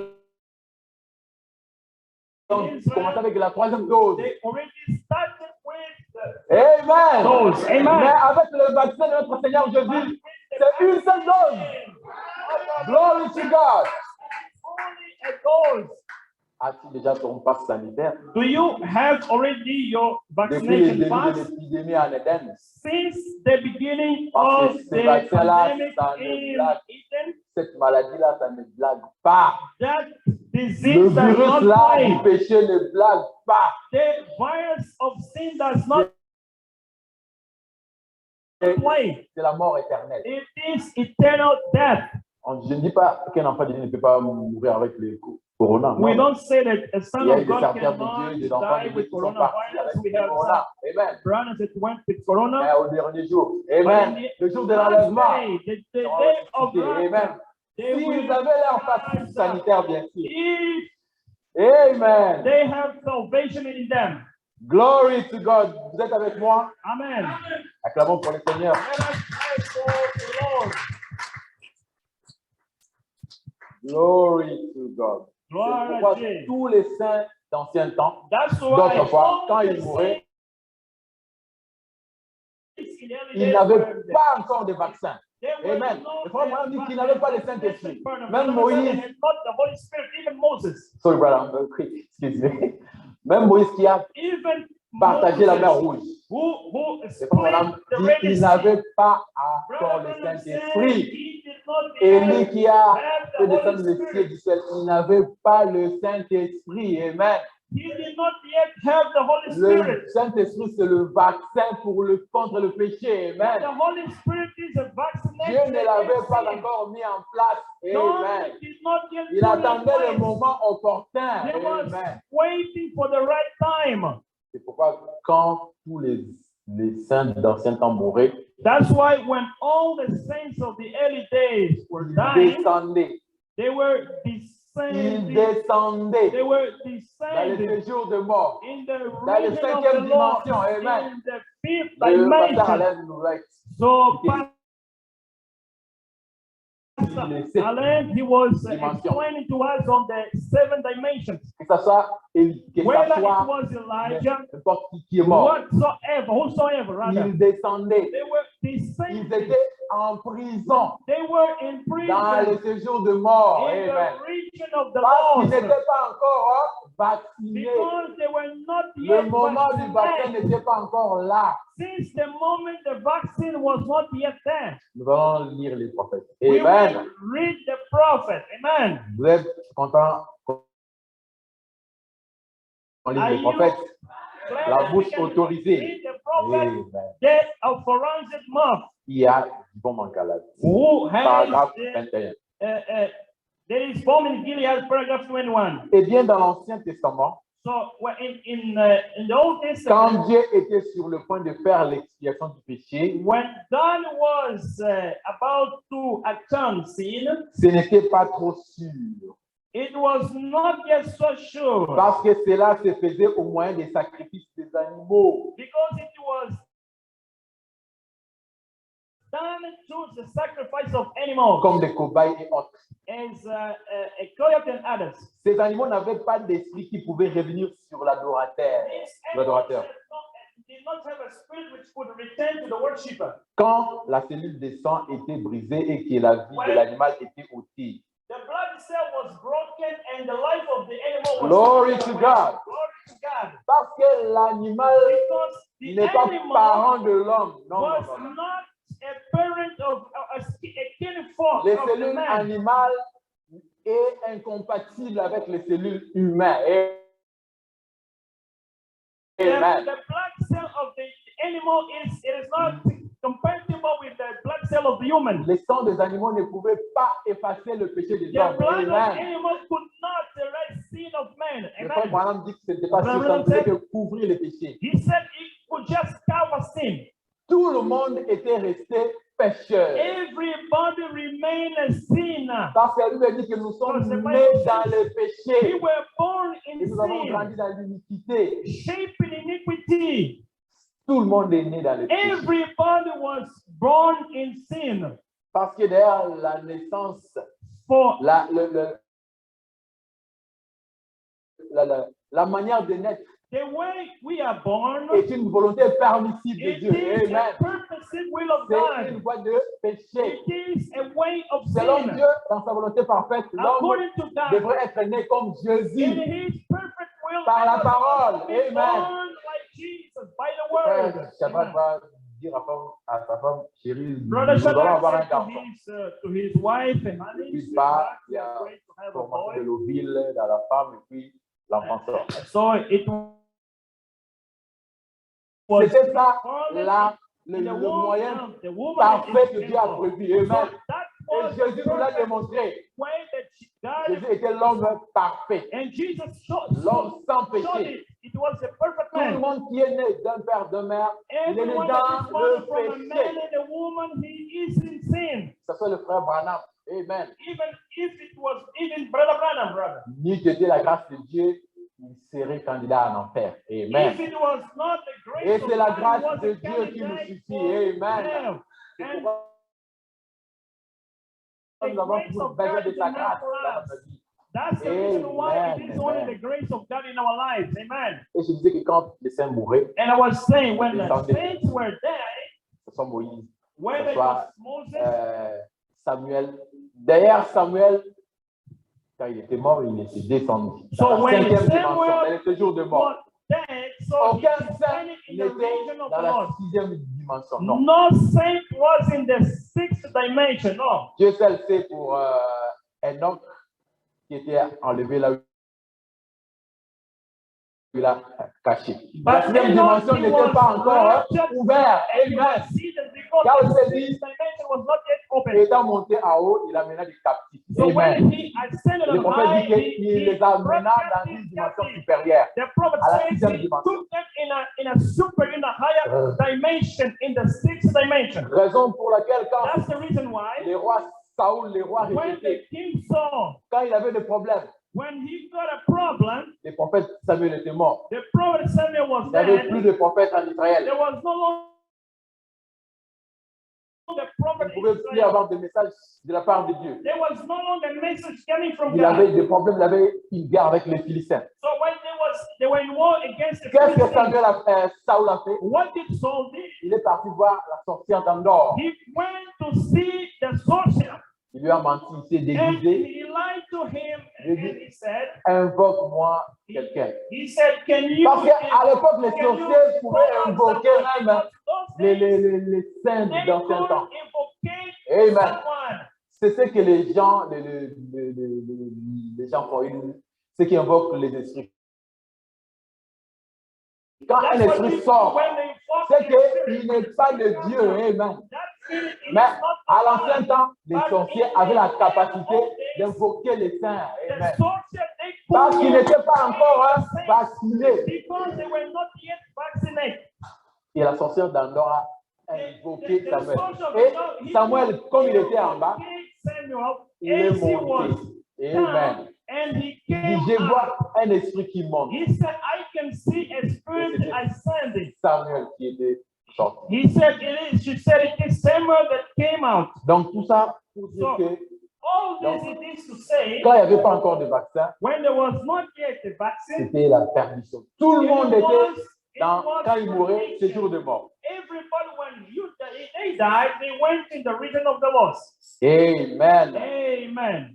ont commencé avec la troisième dose. They already started with the Amen. dose. Amen. Mais avec le vaccin de notre Seigneur Jésus, c'est une seule dose. Glory to God. Only a dose. As-tu déjà ton passe sanitaire? Do you have already your Depuis le vaccination début de pass? l'épidémie en Éden, Since the beginning Parce of que ce the vaccin-là, pandemic ça ne in blague. Eden, cette maladie-là, ça ne blague pas. that Le disease does not virus-là play. du péché ne blague pas. The virus of sin does not play. C'est la mort éternelle. It is eternal death. Je ne dis pas qu'un enfant de Dieu ne peut pas mourir avec le corona. We Non. don't say that a Il son y a of eu des God serviteurs cannot de Dieu, des enfants de die Dieu with qui sont partis coronavirus. avec We le have corona. some Amen. brothers that went with corona. Mais au dernier jour. But in Amen. the Le jour de last l'enlèvement. day, the ils seront day of ressuscités. Amen. rapture, they S'ils will avaient leur passe rise up. sanitaire, bien sûr. If Amen. they have salvation in them. Glory to God. Vous êtes avec moi? Amen. Acclamons pour le Seigneur. Let us pray for the Lord. Glory to God. C'est Glory pourquoi to Jesus. tous les saints d'ancien temps, That's why d'autrefois, quand all ils the mouraient, saints in early ils days n'avaient were there. pas encore de vaccin. There were Amen. no Le frère Branham dit qu'il n'avait pas le Saint-Esprit. Même They Moïse, had not the Holy Spirit, even Moses. sorry, brother, excuse-moi. Même Moïse qui a Even partagé la mer Moses, Rouge. who Le split frère Branham the dit Red qu'il Sea. n'avait pas encore Brother le Branham said Saint-Esprit. he did not Élie yet qui a have fait the descendre Holy le ciel Spirit. du ciel, il n'avait pas le Saint-Esprit. Amen. He did not yet have the Holy Le Spirit. Saint-Esprit, c'est le vaccin contre le péché. Amen. The Holy Spirit is a Dieu vaccination ne l'avait against pas sin. encore mis en place. God Amen. did not yet Il put it in attendait le place. moment opportun. He was Amen. waiting for the right time. C'est pourquoi quand tous les saints d'ancien temps mouraient, That's why when all the saints of the early days were ils dying, descendaient. they were Ils descending. descendaient They were dans les descending séjours de mort. in the Dans le region of the cinquième Lord, dimension. Amen. in the fifth Le pasteur dimension. Alain nous l'a So expliqué. Pastor Alain, he was Dimension. explaining to us on the 7 dimensions. Que ce soit Élie, que ce Whether it soit was Elijah, n'importe qui est mort, whosoever, rather, ils descendaient. they were Ils descending. étaient en prison They were in dans prison le séjour de mort. in Amen. the region of the Parce qu'ils Lord n'étaient pas encore vaccinés. because they were not Le yet moment du vaccin vaccinated. n'était pas encore là. Since the moment the vaccine was not yet there, Nous allons lire les prophètes. we Amen. will read the prophet. Amen. Vous êtes contents qu'on lise Are les you prophètes? glad La that we bouche can autorisée. read the prophet? Amen. Death of forensic mouth. Il y a du bon manque à la vie. Who has Paragraphe 21. there is form in Gilead, paragraph 21. Eh bien, dans l'Ancien Testament, So well, in the Old quand Testament, Dieu était sur le point de faire l'expiation du péché, when God was about to atone sin, ce n'était pas trop sûr. it was not yet so sure Parce que cela se faisait au moyen des sacrifices des animaux. because it was done through the sacrifice of animals, Comme des cobayes et autres. as a coyote and others. Ces animaux n'avaient pas d'esprit qui pouvait revenir sur l'adorateur. These L'adorateur. animals did not have a spirit which could return to the worshiper. Quand la cellule de sang était brisée et que la vie de l'animal était ôtée, The blood cell was broken and the life of the animal was Glory taken to away. God. Glory to God. parce que l'animal Because the n'est pas animal parent de l'homme. Non, was non, non. not a parent of a kinfolk Les of the cellules man. animales est incompatible avec les cellules humaines. Amen. The blood cell of the animal is not compatible with the blood cell of the human. Les sangs des animaux ne pouvaient pas effacer le péché des The hommes. blood of Amen. animals could not erase sin of man. Le frère Amen. Branham dit que ce n'était pas Frère sûr, ça ne Branham faisait que couvrir les péchés. He said it could just cover sin. Tout le monde était resté pécheur. Everybody remained a sinner. Parce que la Bible dit que nous sommes Parce que nés dans le We péché were born in et nous avons sin, grandi dans l'iniquité. shaped in iniquity. Tout le monde est né dans le péché. Everybody was born in sin. Parce que derrière la naissance, For la manière de naître The way we are born est une volonté permissive de it Dieu. is Amen. a permissive will of C'est une God. voie de péché. It is a way of Selon sin. Dieu, dans sa volonté parfaite, l'homme According to God, devrait être né comme in Jésus. His perfect will, Par la we parole. must be Amen. born like Jesus by the word. Shadrach va dire à sa femme, chérie, nous Brother allons avoir un Shadrach said garçon. to his wife, honey, Puis Shadrach, pas, il we y are a going to have a formation de boy. l'ovule dans la femme et puis l'enfant sort. So it was C'était ça, formed là, in the le womb moyen of the woman parfait que in Dieu a Israel. prévu. So Amen. that Et was the Jésus nous l'a perfect démontré. way that God Jésus était l'homme parfait, and Jesus l'homme sans showed péché. it. It was the perfect Tout le man. monde qui est né d'un père, de mère, il est né Everyone that is dans born le from a man péché. and a woman, he is in sin. Que ce soit le frère Branham. Amen. Even if it was even Brother Branham, brother. Ni que c'était la grâce de Dieu, il serait candidat en enfer. Amen. If it was not the grace Et of c'est la God, grâce he was de a Dieu qui nous candidate suffit. for Amen. hell. C'est And pourquoi the nous avons grace toujours of besoin God de is sa enough grâce for dans us. notre vie. That's the reason why it is only Amen. the grace of God in our lives. Amen. Et je disais que quand les saints mouraient, And I was saying, when the saints were dead, ce soit Moïse, whether ce it was soit Moses, Samuel. D'ailleurs, Samuel, quand il était mort, il était descendu. So Dans la when cinquième Samuel dimension, dans les séjours de mort. was dead, so he Aucun was saint standing in the n'était region of dans the la Lord. sixième dimension. Non. No saint was in the sixth dimension. No. Dieu seul sait pour Enoch qui était enlevé là où il a caché. La sixième dimension n'était pas encore ouverte. Amen. Car il s'est dit, étant monté en haut, il amena des captifs. So when Amen. he ascended Le on prophète high, dit qu'il les amena dans une dimension supérieure. The prophet à la says sixième he dimension. took them in a higher dimension, in the sixth dimension. Raison pour laquelle quand That's the reason why les rois Saoul, les rois when the répétés, king saw, quand il avait des problèmes, when he got a problem, les prophètes Samuel était mort. the prophet Samuel was Il n'y avait dead. plus de prophètes en Israël. There was no longer the Il prophet ne pouvait plus Israel. avoir de message de la part de Dieu. There was no longer a message coming from Il avait God. des problèmes, il avait une guerre avec les Philistins. So when they were in war against the Qu'est-ce que Philistines, Saoul a fait? what did Saul do? Il est parti voir la sorcière d'Andorre. He went to see the sorcerer Il lui a menti, il s'est and déguisé. he lied to him Il and dit, he said, invoque-moi quelqu'un. he said, can you Parce qu'à l'époque, les can you sorciers pouvaient call invoquer someone? même Because those days, les saints they d'ancien could temps. invocate Amen. someone. C'est ce que les gens, les gens font, ceux qui invoquent les esprits. Quand un That's what esprit people, sort, when they invoke c'est the spirit, qu'il n'est pas de Dieu. Amen. that spirit is Mais not à of l'ancien God. temps, les sorciers avaient la capacité d'invoquer les saints. The Amen. sorcerer, they Parce qu'ils could n'étaient pas encore vaccinés. because they were not yet vaccinated. Et la sorcière d'Andorre a invoqué The Samuel. sorcerer, Et Samuel, comme il était en bas, Samuel, il est as he was monté. Amen. down, and he Il came dit, je up. vois un esprit qui monte. He said, I can see a spirit ascending. Samuel qui était sorti. He said, she said, it is Samuel that came out. Donc tout ça pour dire So, que all this it is to say, quand il n'y avait pas encore de vaccin, when there was not yet a vaccine, c'était la perdition. Tout le monde it était was quand il mourait, c'est jour de mort. everybody, when they died, they went in the region of the lost. Amen. Amen.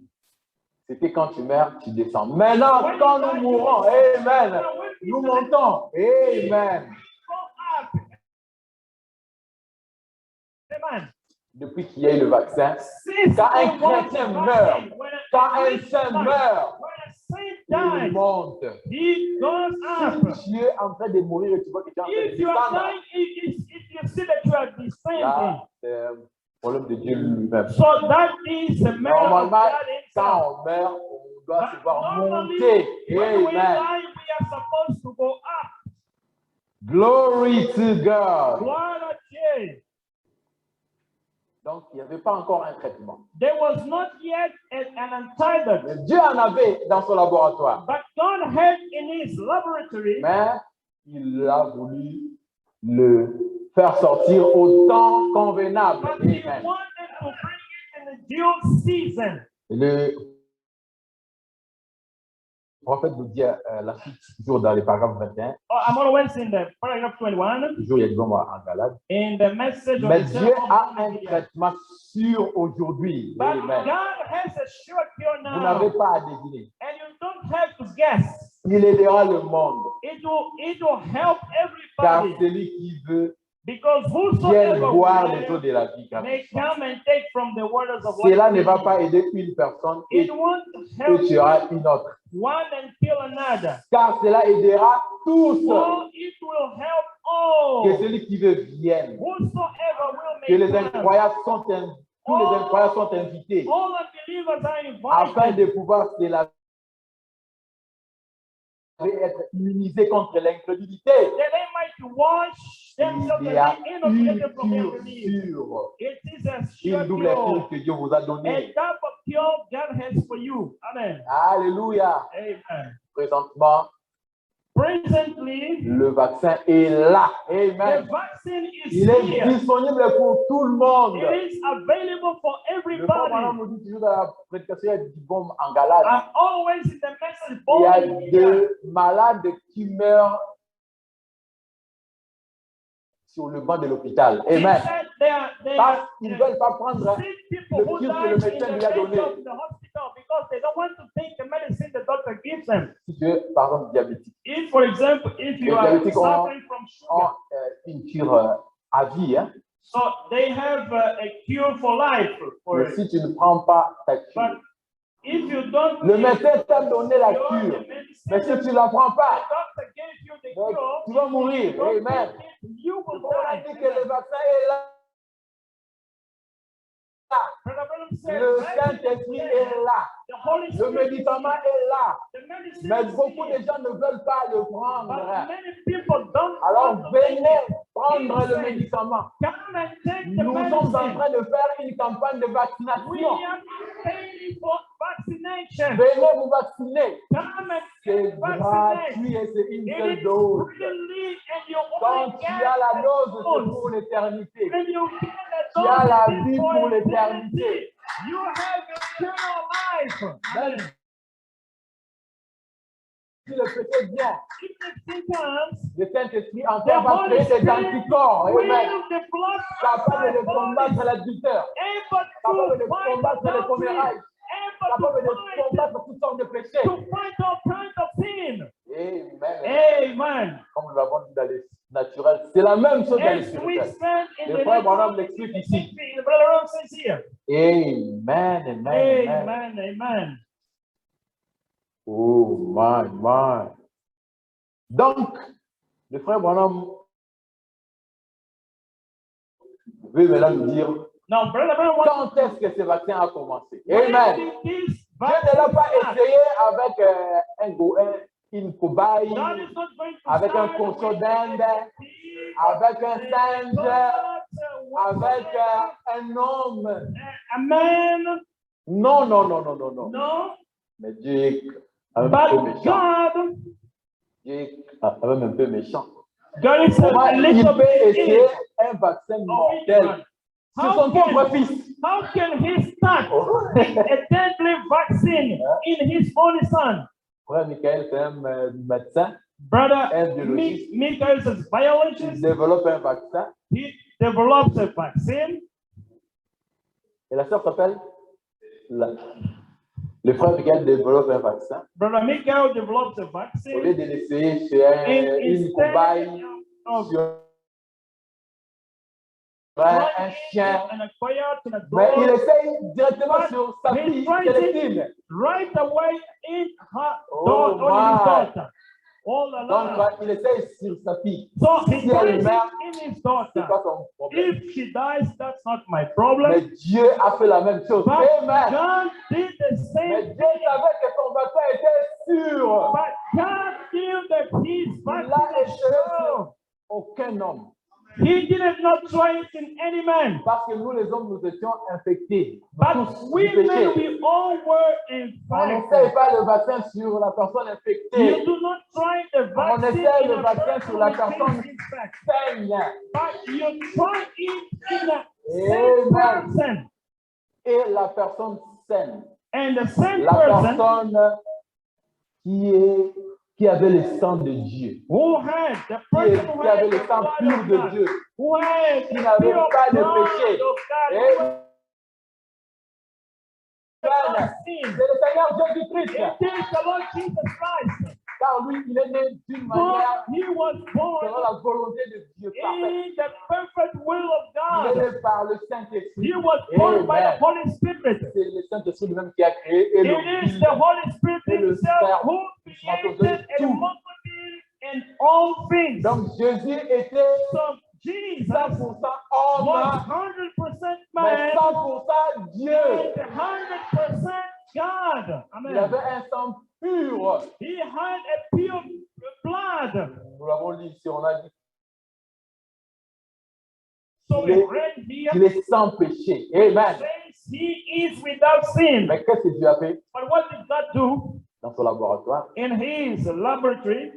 C'était quand tu meurs, tu descends. Maintenant, quand nous mourons, amen, nous montons. Amen. Go up. Amen. Depuis qu'il y a eu le vaccin, Since quand un there was chrétien a meurt, vaccine, quand un saint meurt, when a saint il dies, monte. he goes up. Si tu es en train de mourir et tu vois que tu es en train de If you are descendre, dying, if you see that you are descending, là, c'est un problème de Dieu lui-même. so that is a matter of Normalement, God himself. quand on meurt, on doit se voir Normally, monter. when we Amen. die, we are supposed to go up. Glory to God. Gloire à Dieu. Donc, il n'y avait pas encore un traitement. There was not yet an antidote, Mais Dieu en avait dans son laboratoire. but God had in his laboratory, Mais il a voulu le faire sortir au temps convenable. but he Amen. wanted to bring it in the due season. Le Le prophète nous dit la suite, toujours dans les paragraphes 21. Oh, I'm always in the paragraph 21. Toujours, il y a des hommes en Galate. In the message of Mais the Dieu servant a of un Gideon. traitement sûr aujourd'hui. But Amen. God has a sure cure Vous n'avez now. pas à deviner. And you don't have to guess. Il aidera le monde. It will help Car everybody. celui qui veut Because vient whosoever boire les eaux will de la vie. may come and take from the waters of Cela life. ne va pas aider une personne et It won't help tu auras une autre. one and kill another. Car cela aidera tous. For it will help all. Que celui qui veut vienne. Whosoever will Que les make come. incroyables sont tous les incroyables sont invités All unbelievers are afin invited de pouvoir se laver et être immunisés contre l'incrédulité. that they might wash themselves Il and y a be une inoculated from cure unbelief. sûre, It is a une sure double cure cure. que Dieu vous a A donnée. type of cure God has for you. Amen. Alléluia. Amen. Présentement, Presently, le vaccin est là. the Amen. vaccine is Il est here. disponible pour tout le monde. It is available for Le frère Branham everybody. nous dit toujours dans la prédication, il y a du bon en Galate. I'm always in the message Il y a board here. des malades qui meurent sur le banc de l'hôpital. He Amen. said they Parce are qu'ils ne veulent pas prendre sick people le who cure que die le in the médecin lui a bed donné. of the hospital because they don't want to take the medicine the doctor gives them. Si tu es, par exemple, diabétique, If, for example, if you Les are diabétiques ont- suffering from sugar, une cure à vie. Hein. so they have a cure for life. For Mais si tu ne prends pas ta But cure, if you don't le take médecin t'a donné la your cure. medicine, Mais si tu ne la prends the pas, doctor gave you the donc, cure, tu vas mourir. you don't Amen. take it, you will On a die. dit que le vaccin est là. Brother Branham said, Le "Vaccine is Saint-Esprit there. est là. The Holy Le Spirit is médicament here. est là. The medicine Mais is beaucoup here. de gens ne veulent pas le But prendre. many people don't Alors want to take venez it. prendre le médicament. Come and take the Nous sommes en medicine. train de faire une campagne de We vaccination. are paying for vaccination. Venez vous vacciner. Come and C'est get vaccinated. gratuit et c'est une It seule is dose. freely and you Quand only tu get as la the dose, c'est dose. pour l'éternité. When you get the Tu as la dose, vie it is pour for l'éternité. eternity. You have eternal life. Même si le péché vient, If it comes, le Saint-Esprit en the toi va Holy créer des Spirit anticorps. will Amen. develop Capable de our bodies, combattre l'adultère. able Capable de to fight combattre les adultery, commérages. able Capable de to fight combattre toutes sortes de péchés. to fight all kinds of sin. Amen. Amen. Comme nous l'avons dit dans les naturels, c'est la même chose dans les As we spirituels. stand in Le the frère Branham natural, l'explique ici. the brother Ron says here. Amen, amen, amen. Amen. Amen. Oh, my. Donc, le frère Branham veut maintenant nous dire Now, brother Ron wants quand est-ce que ce vaccin a commencé. when Amen. did this Dieu ne l'a pas start? essayé avec une cobaye, God is not going to avec un start cochon with d'Inde, a pig, avec un singe, but, avec un homme. a man. Non. No, Mais Dieu est un peu but méchant. God, Dieu est quand même un peu méchant. God is Comment a il little peut essayer bit. un vaccin Oh, mortel sur How son propre can, fils? how can he start a deadly vaccine in his only son? Frère Michael, c'est un médecin, Brother un biologiste. Michael is a Il biologist. développe un vaccin. He develops a vaccine. Et la sœur s'appelle? Le frère Michael développe un vaccin. Brother Michael develops a Au lieu vaccine. de l'essayer sur une cobaye, Of sur un chien, and a coyote and a mais il dog, essaye directement sur sa He's fille, trying Célestine. right away in her Oh, daughter, on his my. daughter, all Donc, along. il essaye sur sa fille. So he Si tries elle it meurt, in his c'est daughter. pas son problème. If she dies, that's not my problem. Mais Dieu a fait la même chose. But Amen. God did the Mais same Dieu savait que son vaccin était sûr. But God knew that his Il l'a vaccine is essayé sure. sur aucun homme. He did not try it in any man. Parce que nous, les hommes, nous étions infectés. But Tous we du péché. men, we all were On n'essaye infected. pas le vaccin sur la personne You infectée. do not try the On vaccine essaie in le a vaccin person sur la who personne is infected. saigne. But you try it in a Amen. same person. Et la personne saine. And the same La person personne qui avait le sang de Dieu, who had the person who qui had avait the le sang blood pur of de God, Dieu, who had qui the n'avait pure pas de blood péché. of God, Et who had no c'est sin. le Seigneur Jésus-Christ, It is the Lord Jesus Christ. car lui, il est né d'une For manière he was born selon la volonté de Dieu parfaite. in the perfect will of Il est God. né par le Saint-Esprit. He was born by the Amen. Holy Spirit. C'est le Saint-Esprit lui-même qui a créé It is Elohim. the Holy Spirit Et le himself Verbe who qui se rencontre created tout. and multiplied in all things. Donc Jésus était So Jesus 100% was homme, 100% mais man 100% Dieu. and 100% God. Il Amen. avait un sang pur. He had a pure blood. Nous l'avons lu ici, on a dit So we read here, qu'il est sans péché. Amen. says he is without sin. Mais qu'est-ce que Dieu a fait But what did God do dans son laboratoire? in his laboratory?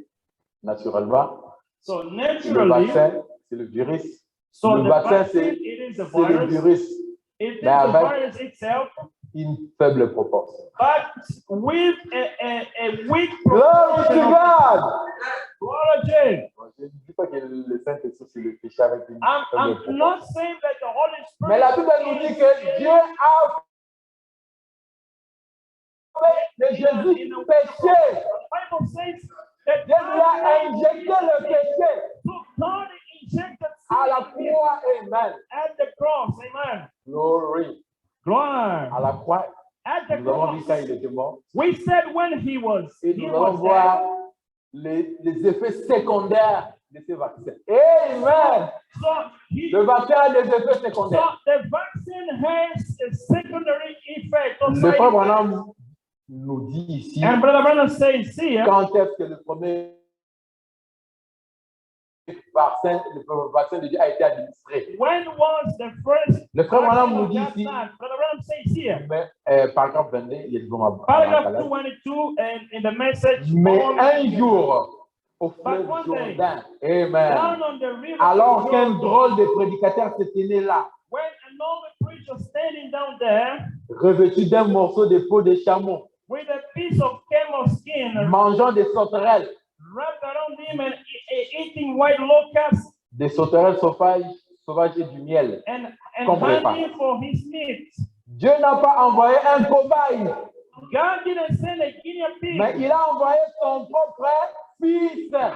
Naturellement, So le naturally, vaccin, c'est le virus. so Le the vaccin, vaccine, c'est it is the le virus. virus. It is Mais the avec virus itself, une faible proportion. but with a weak Glory to proportion of God! biology. Je ne dis pas que le Saint-Esprit, c'est le péché avec une faible I'm proportion. not saying that the Holy Spirit Mais la Bible nous dit que Dieu a fait de Jésus péché. The Bible says that Dieu lui a injecté le péché so God injected à la sin croix. Amen. at the cross. Amen. Glory. Glory. À la croix, At the nous avons vu quand cross. il était mort. We said when he was Et nous allons dead. voir les effets secondaires de ce vaccin. Amen. So he Le vaccin a des effets So secondaires. the vaccine has a secondary effect on Le side frère effects. Branham nous dit ici And Brother Branham says here, quand est-ce que le premier vaccin de Dieu a été administré. when was the first Le frère Branham vaccine nous of dit God's ici, son? Brother Branham says here, mais, paragraphe 22, il est devant ma paragraph palette. 222 and in the message, Mais on- un jour, au But fleuve one day, Jourdain, down amen, on the river, alors qu'un Jordan, drôle de prédicateur se tenait là, when a normal preacher standing down there revêtu d'un morceau de peau de chameau, with a piece of camel skin mangeant des sauterelles, wrapped around him and eating white locusts des sauterelles sauvages et du miel. and Comme repas. honey for his meat. Dieu n'a pas envoyé un cobaye, God didn't send a guinea pig, mais il a envoyé son propre fils but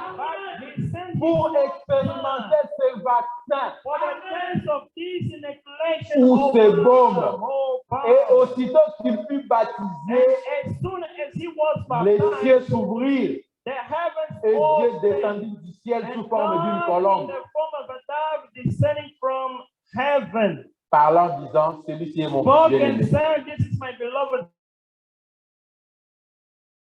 he sent pour his expérimenter ce vaccin. for the test of this inoculation Ou of ce the baume. whole Et body. aussitôt qu'il fut baptisé, And as soon as he was les cieux baptized, s'ouvrirent the heavens et Dieu opened, descendit du ciel sous and forme d'une God in colombe, the form of a dove descending from heaven parlant, disant, celui-ci est mon spoke fils and bien-aimé, said, "This is my beloved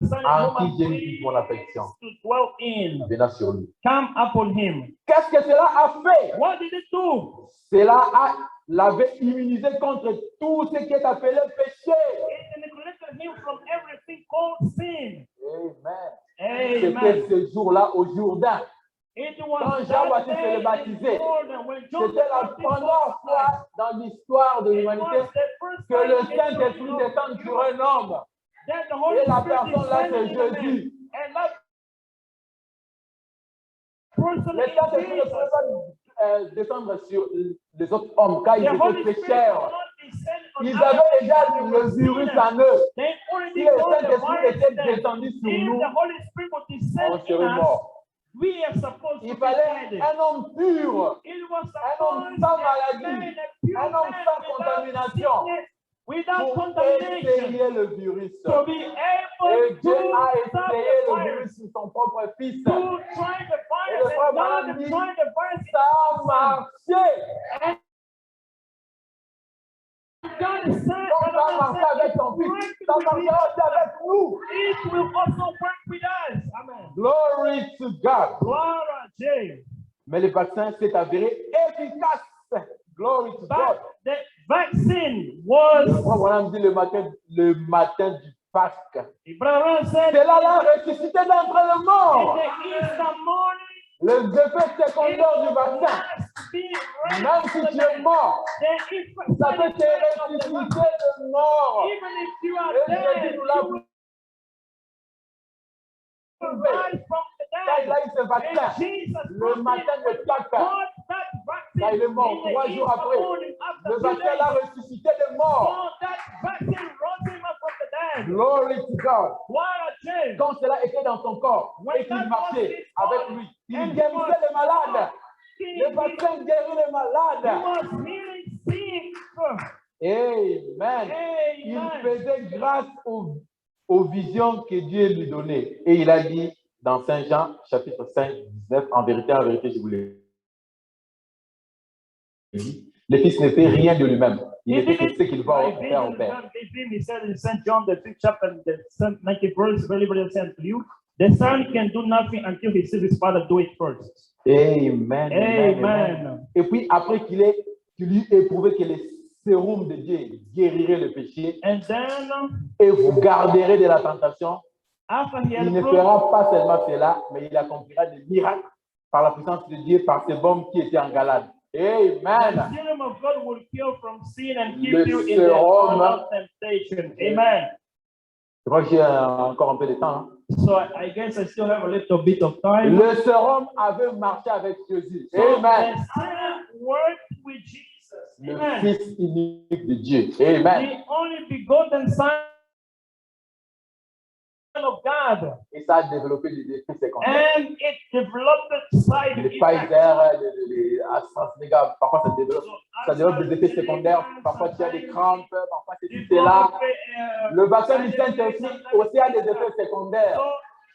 son, en in whom qui I'm j'ai mis pleased mon affection. to dwell in. Venant sur lui. Come upon him." Qu'est-ce que cela a fait? What did it do? Cela l'avait immunisé contre tout ce qui est appelé péché. It inoculated him from everything called sin. Amen. C'était Amen. ce jour-là au Jourdain. It Quand was Jean-Baptiste that se day le baptisait, in Jordan when John c'était la the Baptist première was fois dans l'histoire de It l'humanité was the first que le time in Saint-Esprit history descend of sur un homme. that the Holy Et la Spirit personne là, descended c'est in a man. Jésus. And that person Le is Saint-Esprit ne Jesus. pouvait pas descendre sur les autres hommes car ils The Holy étaient Spirit pécheurs. will not descend on Ils other avaient people déjà who le were virus sinners. en eux. They Si already le got the Saint-Esprit virus était in them. descendu sur If nous, the Holy Spirit would on descend in serait us, morts. we are supposed Il to be fallait dead. un homme pur, It was un homme supposed sans to maladie, be a un homme man sans without contamination sickness, without pour contamination, essayer le virus. to be Et able Dieu to a stop essayé the le virus, virus sur son propre fils. to try the Et virus, le frère and God Branham is dit, trying the virus. ça a marché. And God is saying, Donc ça a marché avec ton fils, ça marchera aussi avec nous. it will also work with us. Amen. Glory to God. Glory to Jesus. Mais le vaccin s'est avéré efficace. Glory to God. But the vaccine Le was, frère Branham dit le matin du Pâques. Brother said, C'est là la ressuscité d'entre les in morts. the Easter morning, Les effets secondaires du vaccin. must be Même si tu es mort, the effect ça peut te of the ressusciter vaccine. de mort. Even if you are Et Jésus dead, nous l'a you will trouvé. rise from the Quand il a dead. eu ce vaccin, And Jesus le matin de Pâques, got that quand il est vaccine mort, in the 3 jours après, morning le after 2 vaccin l'a days. ressuscité de mort. So that vaccine rose him up from the dead. Glory to God. What a change. Quand cela était dans son corps et qu'il marchait avec lui, il guérissait les malades. Le vaccin guérit les He malades. was healing sick. Amen. Il Amen. faisait grâce aux visions que Dieu lui donnait. Et il a dit dans Saint Jean, chapitre 5, 19, en vérité, je vous l'ai dit, le Fils ne fait rien de lui-même. Il ne fait que ce qu'il va faire au Père. He said in St. John, the 5th chapter, the 90th verse, very, very said to you, the Son can do nothing until he sees his Father do it first. Amen. Amen. Et puis après qu'il ait éprouvé que les sérum de Dieu guérirait le péché And then, et vous garderez de la tentation, after he had il ne proved, fera pas seulement cela, mais il accomplira des miracles par la puissance de Dieu, par ces bombes qui étaient en Galade. the Amen. serum of God will cure from sin and keep Le you in the sérum. of temptation. Amen. Je crois que j'ai encore un peu de temps. Hein? So I guess I still have a little bit of time. Le sérum avait marché avec Jésus. So Amen. the serum worked with Jesus. Le Amen. Fils unique de Dieu. Amen. The only begotten Son of God. Et ça a développé des effets secondaires. And it developed side Les effects. Pfizer, les AstraZeneca, parfois ça développe des effets secondaires. Parfois tu as des crampes, parfois c'est là. Le vaccin du Saint-Esprit aussi a des effets secondaires.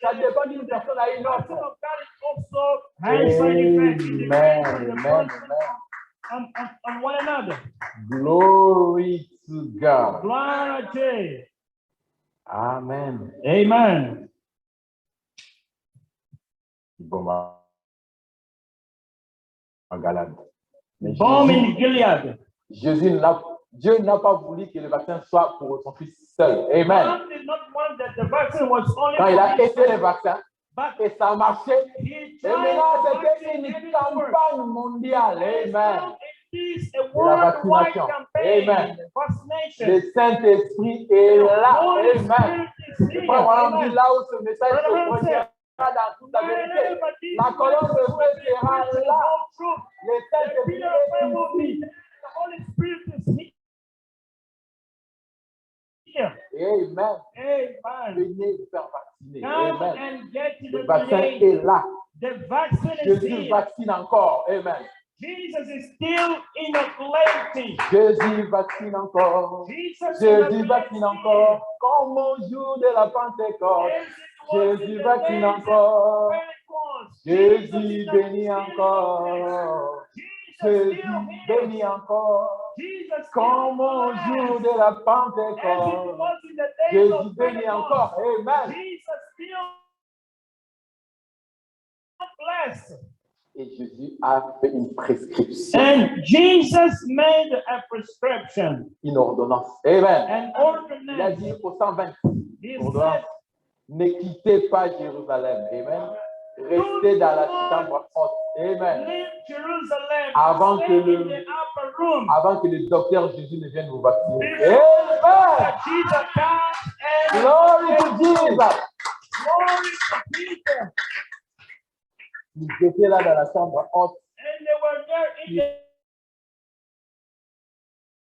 Ça dépend d'une personne à une autre. Amen. On one another. Glory to God. Gloire à Dieu. Amen. Amen. Bon, en Galade. Mais Bomb in Gilead. Dieu n'a pas voulu que le vaccin soit pour son fils seul. Amen. God did not want that the vaccine was only Quand il a for his essayé son, le vaccin but et ça a marché, he et tried maintenant to c'était vaccine une every world. campagne mondiale. And Amen. now it is a la worldwide vaccination. campaign. Amen. Vaccination. Le Saint-Esprit est là. Holy Amen. Spirit is Le here. frère Branham dit Amen. là où ce message se produira dans toute la vérité. La colonne de feu sera là. Le Saint-Esprit est ici. The Holy Spirit is here. Amen. Amen. Venez vous faire vacciner. Come Amen. and get Le the vaccin vaccine. est là. The vaccine is Jésus here. vaccine encore. Amen. Jesus is still inoculating. Jésus vaccine encore. Jesus Jésus vaccine encore. Comme au jour de la Pentecôte. Jésus vaccine encore. Jésus bénit encore. Jésus bénit encore. Comme au jour de la Pentecôte. Jésus bénit encore. Amen. Jesus still bless. Et Jésus a fait une prescription. And Jesus made a prescription. Une ordonnance. Amen. An Il a ordinance. dit au 120. He Ordonnance. said, Ne quittez pas Jérusalem. Amen. Restez dans la chambre haute. Amen. leave Jerusalem. Avant Stay que le- in the upper room. Avant que le docteur Jésus ne vienne vous vacciner. Before Amen. Jesus comes and Glory to Jesus. glory to Jesus. Ils étaient là dans la chambre haute. And they were there in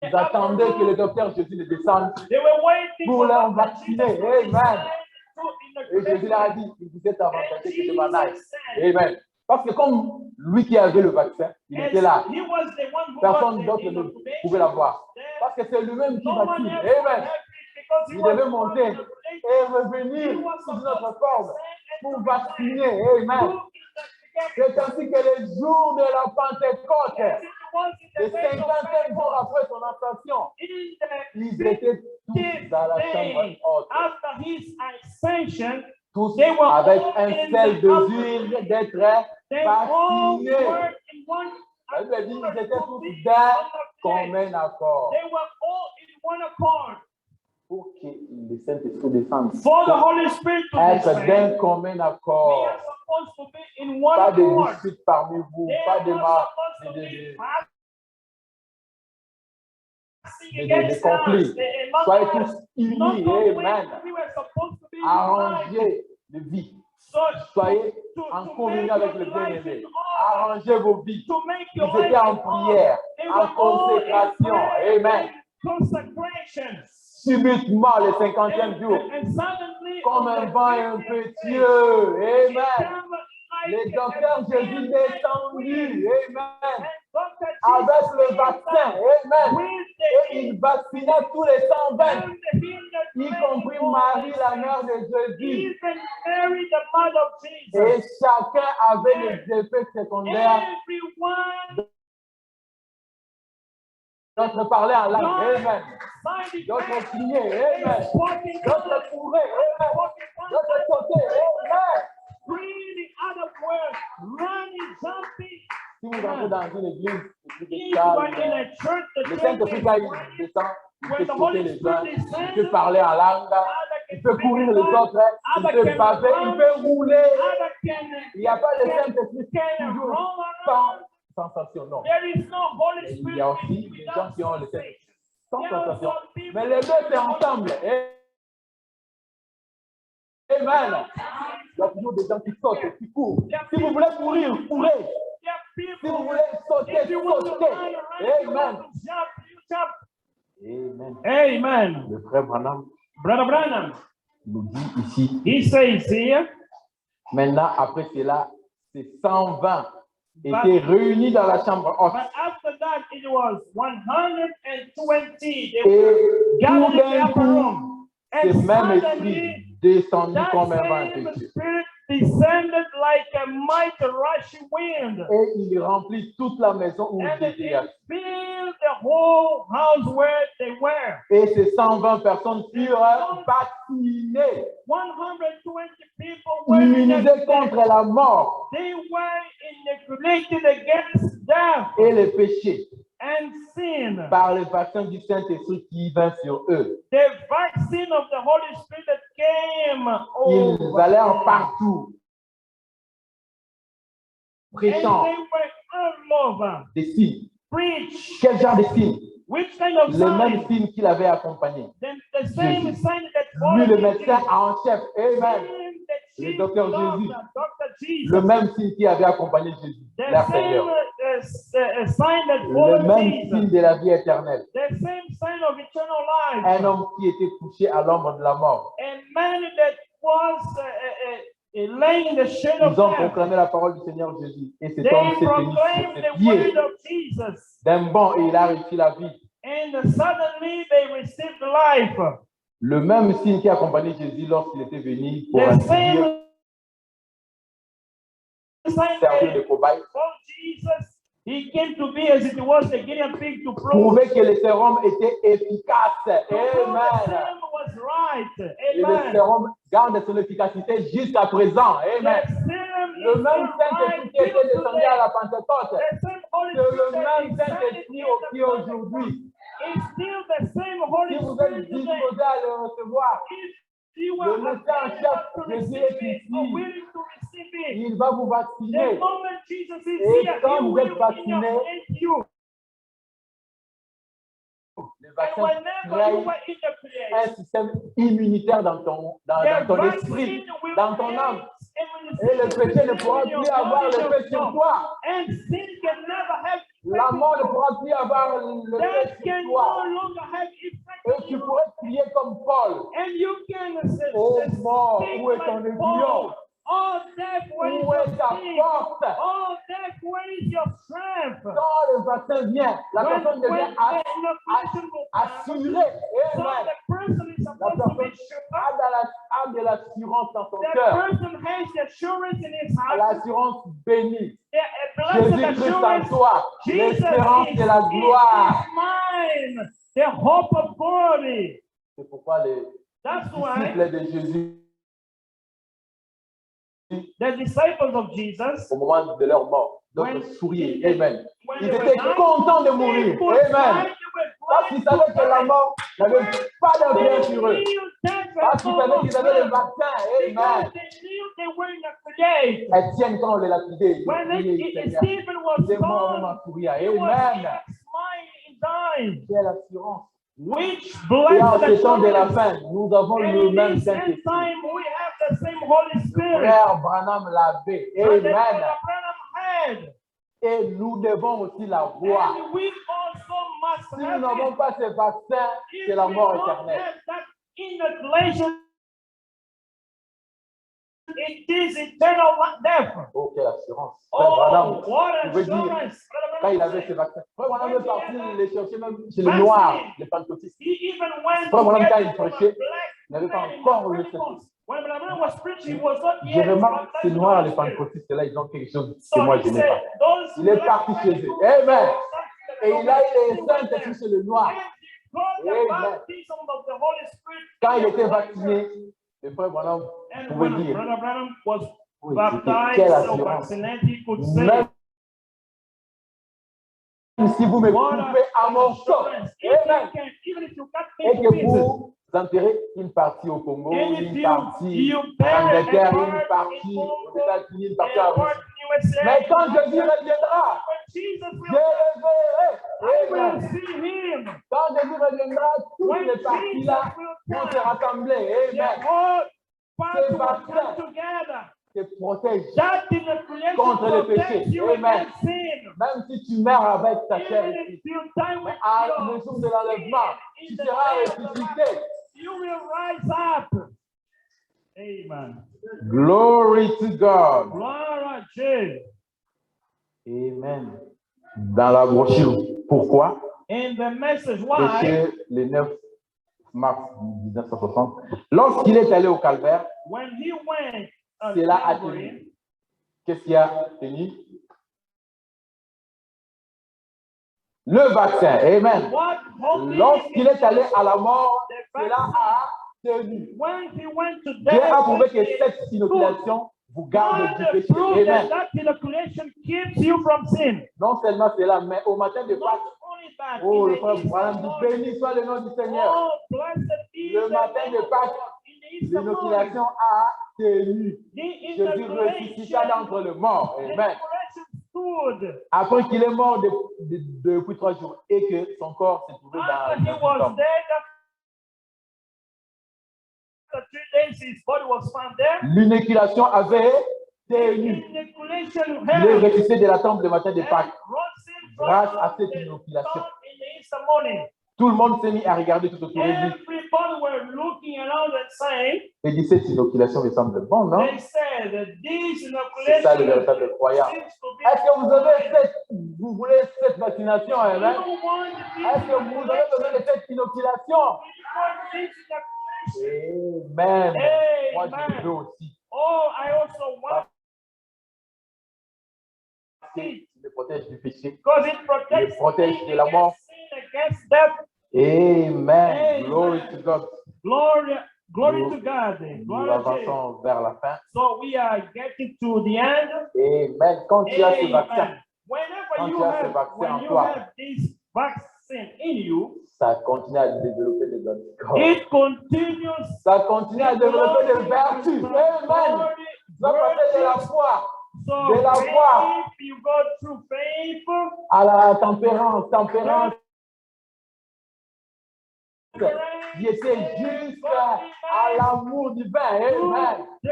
Ils the upper attendaient que le room. docteur Jésus ne descende. They were waiting Pour for leur Dr. vacciner. Jesus to Amen. decide to Et Jésus leur a inoculate. dit, vous êtes And avantagés que je m'en aille. Jesus said, Amen. Parce que comme lui qui avait le vaccin, il était là. as he was the one who Personne got d'autre the ne inoculation, pouvait l'avoir. then Parce que c'est lui-même qui no one vaccine. else would Amen. have it because he Il was devait the one monter inoculated. et revenir He was sous supposed notre to forme send pour and vacciner. to Amen. C'est ainsi que les jours de la Pentecôte, les 55 jours après son ascension, ils étaient tous dans la chambre haute. after his ascension, Tous they were avec all un in sel the de upper vivre, d'être they all vaccinés. were in one La Bible dit qu'ils étaient tous accord. d'un commun accord. They were all in one accord. Pour que le Saint-Esprit descende. For the Holy Spirit to Être descend, d'un commun we accord. are supposed to be in one Pas de accord. disputes parmi vous, They pas are de not mal, supposed to de- be fighting de against conflits. us. They are not Soyez fighting. tous unis. Not always. Amen. We were supposed to be united. Arrangez le vie. So Soyez to en make communion avec le your life bien-aimé. in order, Arrangez vos vies. to make your Vous étiez life en in order. prière, They en were all in consécration. prayer Amen. and consecration. Subitement, le 50e jour, And suddenly, comme on un the vent 50th impétueux. day, it Amen. came like Les docteurs a Jésus midnight descendus. wind. Amen. And Dr. Avec Jesus le came vaccin. down Amen. with Et the il vaccinait tous les 120, and the y compris Marie, la mère de Jésus. even Mary, the mother of Et Jesus. chacun avait les effets secondaires. Everyone D'autres parlaient en langue. died Amen. side D'autres effect. criaient. Amen. Spoken D'autres couraient. Amen. D'autres sautaient. Amen. the other word, running, jumping. Si vous entrez dans une église, If l'église you are in calme, a church, the le church Saint-Esprit, is quand il quiet. descend, il When peut the sauter Holy les uns, Spirit il descends, peut parler en langue, il peut courir les autres, il peut baver, il peut rouler. other Il n'y a pas le Saint-Esprit can toujours roll sans around. sensation, non. There is no Holy Il Spirit y a aussi des without gens qui ont le sensation. Saint-Esprit sans There are sensation. some people Mais les deux, c'est ensemble. Amen. Il y a toujours des gens qui sautent, qui courent. Si vous voulez courir, courez. There are people Si vous voulez sauter, if you want to sautez. run around, if you Amen. want to jump, you jump. Amen. Amen. Le frère Branham Brother Branham, nous dit ici, he says here, maintenant, après cela, ces 120 étaient réunis dans la chambre haute. but after that it was 120. They Et were tout gathered in the d'un upper coup, room. ce And même suddenly, esprit descendu that comme un vent same impétueux. spirit descended like a mighty rushing wind. Et il remplit toute la maison où And ils it étaient assis. filled the whole house where they were. Et ces 120 personnes furent vaccinées, 120 people were immunisées contre la mort they were inoculated against death et les péchés and sin. par le vaccin du Saint-Esprit qui vint sur eux. The vaccine of the Holy Spirit that came Ils over allèrent them. partout, And prêchant they were all over. des signes. Preach. Quel genre de signes? Which kind of Les mêmes sign? signes qu'il avait accompagnés. The same Jésus. sign that Lui, followed le médecin Jesus. en chef. Amen. The Le chief docteur doctor, Jésus. Dr. Jesus. Le même signe qui avait accompagné Jésus, The leur same Seigneur. sign that Le followed même Jesus. signe de la vie éternelle. The same sign of eternal life. Un homme qui était couché à l'ombre de la mort. A man that was laying the shade of Ils ont death. proclamé la parole du Seigneur Jésus. Et cet They homme s'est tenu proclaimed sur the ses pieds word of Jesus. d'un bond et il a reçu la vie. And suddenly they received life. Le même signe qui accompagnait Jésus lorsqu'il était venu pour The ainsi dire, same sign servir that de cobaye. for Jesus. He came to be as it was the guinea pig to prove Prouver que le sérum était efficace. the Amen. serum was right. Et le Amen. sérum garde son efficacité jusqu'à présent. The Amen. serum Le is même still Saint-Esprit right qui était till descendu today. à la Pentecôte, The same Holy c'est le Spirit that même descended Saint-Esprit in qui the aujourd'hui, It's still the same Holy si vous Spirit êtes today. disposé à le recevoir, If you le are médecin en available chef, to Jésus receive est it or ici. willing to receive it, Il va vous the vacciner. moment Jesus is Et here, quand He vous will êtes vacciné, inoculate you. Le And vaccin whenever you crée are in the place, un système immunitaire dans ton esprit, dans ton âme. Et le péché ne pourra plus avoir l'effet sur toi. And sin can never have La mort ne pourra plus avoir l'effet that sur can toi. no longer have effect Et on tu you. pourrais crier comme Paul. And you can say, Oh mort, speak où est like ton aiguillon? Paul. Oh, death, where is Où your est ta sting? force? Oh, death, where is your strength? Quand le vaccin vient, la personne When devient the inoculation will come, assurée. so Amen. the person is La supposed to be personne sure. a de l'assurance dans son The cœur. person has the assurance in his heart. L'assurance bénie. A blessed Jésus-Christ en assurance. toi. Jesus L'espérance de la gloire. is mine. The hope of glory. C'est pourquoi les That's why disciples de Jésus, the disciples of Jesus, au moment de leur mort, d'autres When- souriaient. Amen. when Ils they were étaient dying, contents de they mourir. could Amen. fly, they were Parce qu'ils savaient que la mort n'avait pas d'influence sur eux. Parce qu'ils savaient qu'ils avaient le vaccin. Amen. Because they knew they were inoculate. Étienne, quand on les lapidait, il When priait, Seigneur. Stephen was Il est mort même gone, en souriant. he was Amen. smiling in dying. Quelle assurance. Which Et en blessed ce temps de la assurance. fin, nous avons And le in même this end Saint-Esprit. time, we have the same Holy Spirit Frère Branham l'avait. that Amen. Brother Branham had. Et nous devons aussi l'avoir. And we also must Si nous have n'avons it. pas ce vaccin, If c'est la we mort don't éternelle. have that inoculation, it is eternal death. Oh, quelle assurance. Frère Oh, Branham what pouvait dire, assurance. quand il avait ce vaccin, Frère Branham est parti les chercher même chez les Noirs, les pentecôtistes. He even went Frère to Branham, get quand it il from a prêchait, black il n'avait pas man in encore the le Pentecost. Saint-Esprit. When Brother Branham was preaching, he was not Je yet remarque, baptized ces with the Noirs, Holy les Spirit. pentecôtistes, là, ils ont quelque chose que So moi he je n'ai said, pas. those Il est black parti chez eux. Pentecostals Amen. have something Et that il a eu he les went saints there. chez le Noir. And he got the Amen. baptism of the Holy Spirit. Quand il in the était water. vacciné, le Frère Branham And pouvait when dire, Brother Branham was oui, c'était baptized quelle or assurance. vaccinated, he could say, Même si vous me what coupez à an mon sang, assurance. If you Amen. can, even if you cut Et me que to pieces, vous enterrez une partie au Congo, and if une you partie en bury a Angleterre, part une in partie aux Congo, États-Unis, une and partie a en part Russie. in USA, Mais quand Jésus reviendra, when Jesus je will le verrai. I will Amen. see him. Quand Jésus reviendra, toutes When les parties Jesus là will vont se come, rassembler. the Amen. whole party C'est will vaccin. come together. Te protège. That inoculation Contre le protects péché. you Amen. against sin. Même si tu meurs avec ta chair Even ici, if you die mais with à your le jour de l'enlèvement, sin tu in the seras day of the ressuscité. rapture, you will rise up. Amen. Glory to God. Glory to Jesus. Amen. Dans la brochure, pourquoi? In the message, why? Prêché le 9 mars 1960. Lorsqu'il est allé au Calvaire, When he went on cela a Calvary, tenu. Qu'est-ce qui a tenu? Le vaccin. Amen. what holding Lorsqu'il him est allé à la mort, the cela vaccine. a tenu. When he went to Dieu death, a prouvé que it cette inoculation vous garde God du péché. proved that Amen. that inoculation keeps you from sin. Non seulement cela, mais au matin de Not Pâques, only that, oh, in le the frère Easter Branham dit, morning, béni soit le nom du Seigneur. oh, blessed be Le the matin name de of Pâques, God. In the Easter morning, l'inoculation a tenu. the Jésus ressuscita d'entre les morts. the Amen. inoculation stood. Après qu'il est mort depuis 3 jours et que son corps s'est trouvé After dans he un was tombe. dead, after 3 days, his body was found there. L'inoculation avait tenu. Inoculation Il est held. ressuscité de la tombe le matin de And Pâques. rose him Grâce from à cette the inoculation. tomb in the Easter morning. Tout le monde s'est mis à regarder tout autour de lui Everybody were looking around and saying, et dit cette inoculation me semble bon, non? they said that this C'est ça le inoculation véritable croyant. seems to be Est-ce que vous voulez cette vaccination? Amen? you want this Est-ce que vous avez besoin de cette inoculation? Amen. Moi, je le veux aussi. Oh, I also want Il me protège du péché. because it protects Il protège me de la mort. against sin, against death. Amen. Amen. Glory to God. Glory Nous- to God. Nous Glory to Jesus. avançons vers la fin. So we are getting to the end. Amen. Quand tu as ce vaccin, Amen. Whenever Quand you tu as ce have, vaccin when en you toi, have this vaccine in you, ça continue à développer des anticorps. it continues Ça continue à développer des vertus. Amen. Tu vas passer de la foi So de la foi. faith, you go through faith, à la tempérance. Tempérance qui était juste à l'amour divin. Amen. the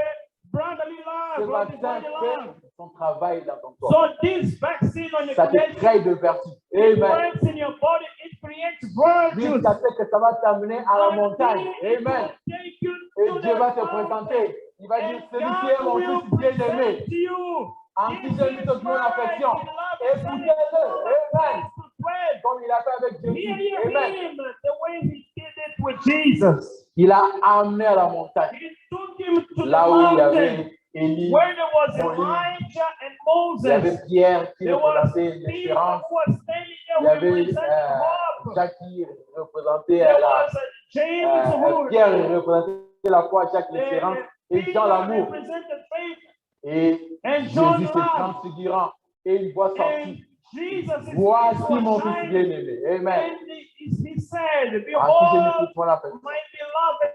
brotherly Ce love, brotherly vaccin fait love. son travail dans ton corps. So this vaccine on Ça te the crée de vertus. it Amen. works in your body, it creates virtues. Jusqu'à ce que ça va t'amener à la montagne. Amen. Et Dieu va te présenter. Il va dire, celui-ci est mon fils bien-aimé, en qui j'ai mis toute mon affection. Écoutez-le. Amen. Comme il a fait avec Jésus. Amen. Jesus. Il a amené à la montagne. He took him to Là the où il y mountain avait Élie, where there was Moïse, Elijah and il y avait Moses. Pierre qui There was représentait Peter l'espérance. who was standing Il y there avait representing hope. Jacques qui représentait There la was James who Pierre représentait la foi, Jacques l'espérance et Peter Jean l'amour. represented faith Et and John Jésus se love. transfigurant et une voix And sortit. Jesus is Voici was mon fils shining. bien-aimé. Amen. And he said, En qui j'ai mis behold, toute mon affection. my beloved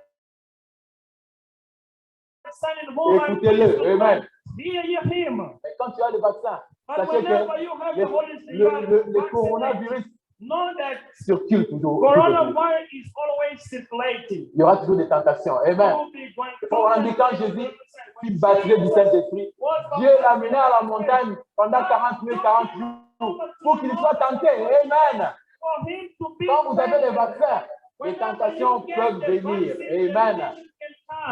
son in whom I'm Écoutez-le. pleased with. Amen. Hear him. Mais quand tu as le vaccin, But sachez que whenever you have the Holy Spirit, le coronavirus know that circule toujours. coronavirus is always circulating. Il y aura toujours des tentations. Amen. You'll be going On dit quand Jésus fut baptisé du Saint-Esprit, Dieu l'a mené à la montagne pendant 40 000, 40 jours pour qu'il soit tenté. Amen. for him to be Quand vous avez les vaccins, les tentations peuvent venir. Amen.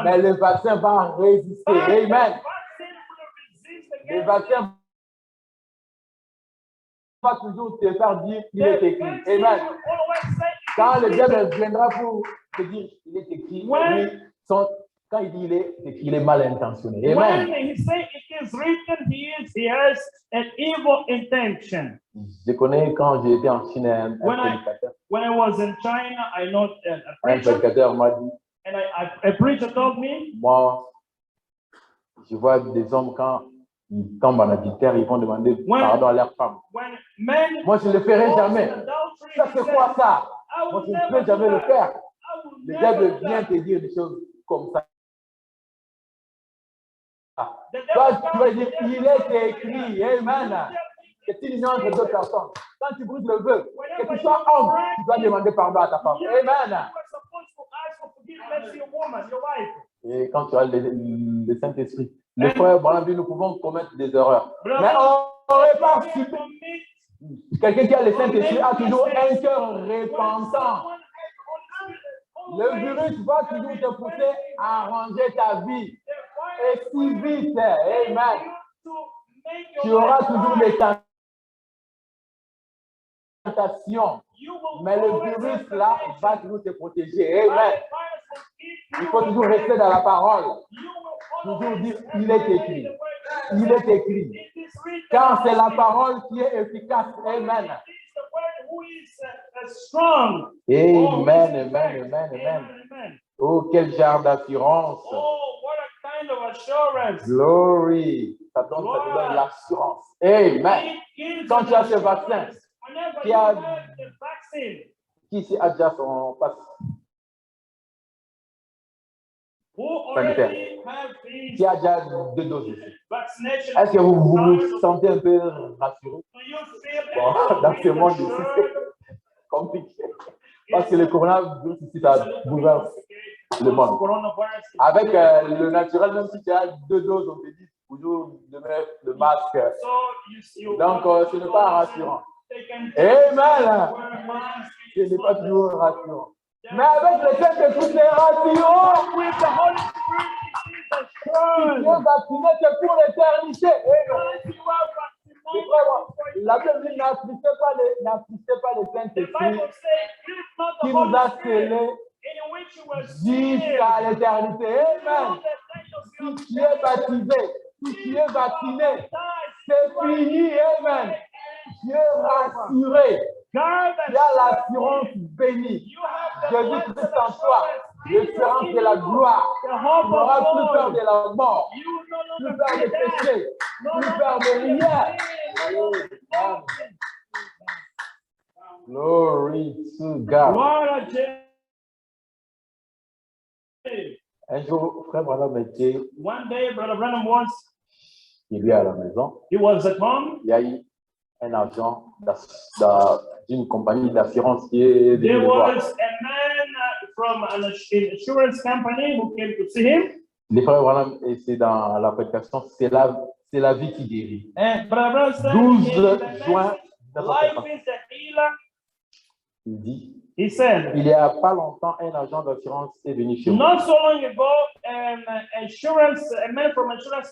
Mais le vaccin va résister. Amen. Le vaccin va toujours te faire dire qu'il est écrit. Amen. Quand le diable viendra pour te dire qu'il est écrit, lui, quand il dit il est mal intentionné. Amen. When he says it is written, he has an evil intention. Je connais quand j'étais en Chine un prédicateur. When I was in China, I know a Un preacher, prédicateur m'a dit, and a preacher told me, moi, je vois des hommes quand ils tombent en adultère, ils vont demander pardon à leur femme. when men Moi, je ne le ferai jamais. adultery, Ça, he c'est said, quoi ça? I Moi, will je ne never peux jamais do le that. faire. I will Le never diable do vient that. te dire des choses comme ça. The Toi, devil tu vas comes, dire, the il devil est comes écrit. like Amen. that. C'est une union entre deux personnes. Quand tu brises le vœu, que tu sois homme, tu dois demander pardon à ta femme. You Amen. are supposed to ask for forgiveness to your woman, your wife. Et quand tu as le Saint-Esprit, le frère Branham dit, nous pouvons commettre des erreurs. Mais on ne répare sur quelqu'un qui a le Saint-Esprit a toujours un cœur repentant. Le virus va toujours te pousser à arranger ta vie. Et si vite, amen, tu auras toujours des tentations. Mais le virus là va toujours te protéger. Amen. Il faut toujours rester dans la parole. Toujours dire, il est écrit. Il est écrit. Car c'est la parole qui est efficace. Amen. Amen, amen, amen, amen. Oh, quel genre d'assurance. Oh, what a kind of assurance. Glory. Ça te donne l'assurance. Amen. Quand tu as ce vaccin, qui a déjà son passe sanitaire, qui a déjà 2 doses ici. Est-ce que vous vous sentez un peu rassuré? Bon, dans ce monde ici, c'est compliqué. Parce que le coronavirus ici, ça bouleverse le monde. Avec le naturel, même si tu as 2 doses, on te dit toujours de mettre le masque. Donc, ce n'est pas rassurant. Amen. Ce n'est pas toujours rassurant. Mais avec le Saint-Esprit, c'est rassurant. Tu es vacciné, c'est pour l'éternité. La Bible n'assistez pas le Saint-Esprit qui nous a scellés jusqu'à l'éternité. Amen. Si tu es baptisé, si tu es vacciné, c'est fini. Amen. Tu es rassuré. Tu as l'assurance bénie. Jésus-Christ en toi, l'espérance de la gloire. Tu n'auras plus peur de la mort, plus peur des péchés, plus peur de rien. Glory to God. Un jour, frère Branham était, One day, Brother Branham il est à la maison. he was at home. Il y a eu un agent d'une compagnie d'assurance qui est venu There le voir. was a man from an insurance company who came to see him. Les frères Branham, et c'est dans la prédication, c'est la vie qui guérit. And Brother Branham said, 12 juin life 1950, is the healer. il dit, He said, il n'y a pas longtemps, un agent d'assurance est venu chez moi. not so long ago, a man from insurance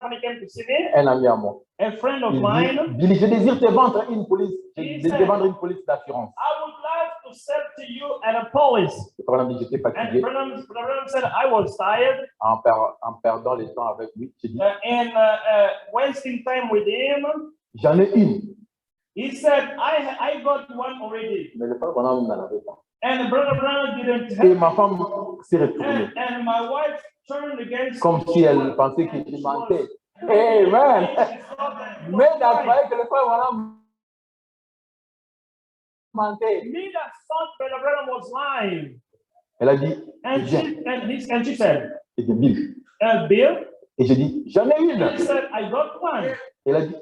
company came to see me, Un ami à moi. a friend of Il mine. dit, Billy, je désire te vendre une police, une police d'assurance. I would like to sell to you at a police. Le frère Branham dit, j'étais And fatigué Brother Branham said, I was tired en perdant le temps avec lui. J'ai dit, and wasting time with him. j'en ai une. He said, I got one already. Mais le frère Branham n'en avait pas. And Brother Branham didn't Et have ma femme s'est retournée, and my wife turned against comme me. si elle pensait qu'il mentait. Amen. Mais elle croyait que le frère Branham mentait. Me that thought Brother Branham was lying. Elle a dit, And she said, et de Bill. Bill, Et j'ai dit, j'en ai une. he said, I got one. Elle a dit,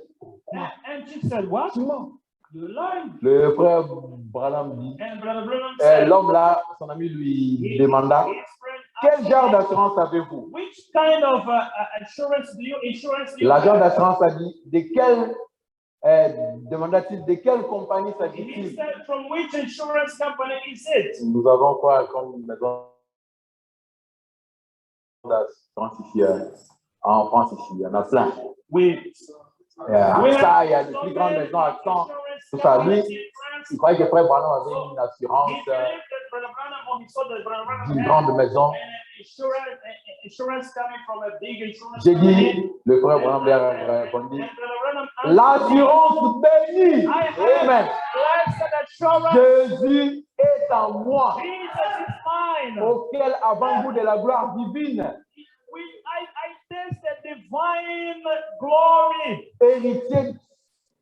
And she said, what? Tu mens. You lied. Le frère Branham dit, And Brother Branham said, l'homme là, son ami lui demanda, his friend quel asked genre him, d'assurance avez-vous? which kind of insurance do you L'agent have? d'assurance a dit, demanda-t-il, de quelle compagnie He s'agit-il? said, from which insurance company is it? Nous avons quoi comme maison d'assurance ici, en France ici, il y en a plein. We AXA, il y a des plus grandes maisons AXA, tout ça. Lui, il croyait que Frère Branham avait une assurance d'une grande maison. J'ai dit, le Frère Branham lui a répondu, l'assurance bénie. Amen. Jésus est en moi, auquel avant-goût de la gloire divine. I taste the divine glory. Héritier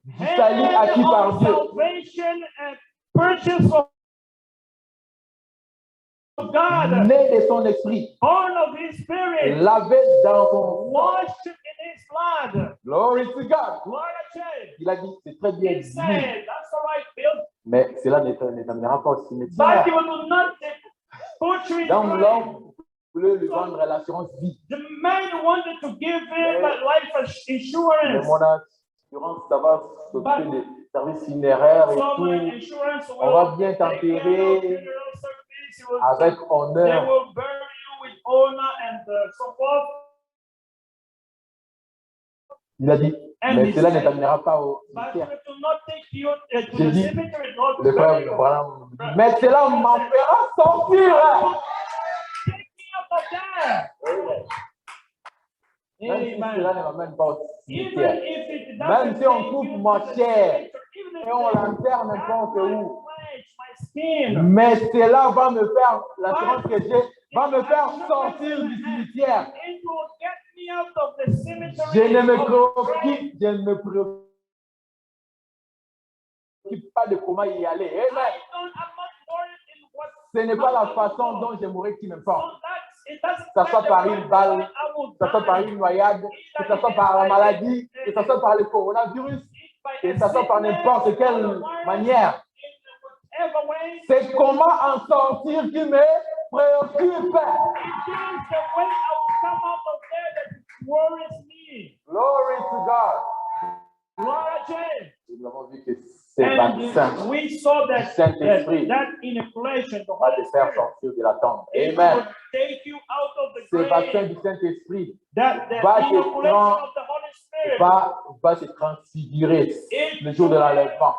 du salut acquis par Dieu. Salvation and purchase of God. Né de son esprit. Born of his spirit. Lavé dans son washed in his blood. Glory to God. Il a dit, c'est très bien dit. That's all right, Bill. Mais cela ne t'amènera pas au cimetière. But you will not put you in Donc l'homme voulait lui vendre l'assurance vie. The man wanted to give him life insurance. Mais mon assurance, ça va s'occuper des services funéraires et tout. On va bien t'enterrer avec honneur. They will bury you with honor and so forth. Il a dit, mais cela ne t'amènera pas au cimetière. J'ai dit, le frère Branham, mais cela m'en fera sortir. Même si cela ne m'amène pas au cimetière. Même si on coupe ma chair et on l'enterre n'importe où. Mais cela va me faire, l'assurance que j'ai, va me faire sortir du cimetière. Je ne me préoccupe pas de comment y aller. Amen. Ce n'est pas la façon dont je mourrai qui m'importe. Que ce soit par une balle, que ce soit par une noyade, que ce soit par la maladie, que ce soit par le coronavirus, que ce soit par n'importe quelle manière. C'est comment en sortir qui me préoccupe. Glory to God. Nous avons vu que c'est vaccin we saw that, Saint-Esprit that inoculation, the va te Holy faire Spirit, sortir de la tombe. it Amen. will take you out of the Ce vaccin grave. du Saint-Esprit That the va te inoculation of the Holy Spirit, va se transfigurer le jour de l'enlèvement.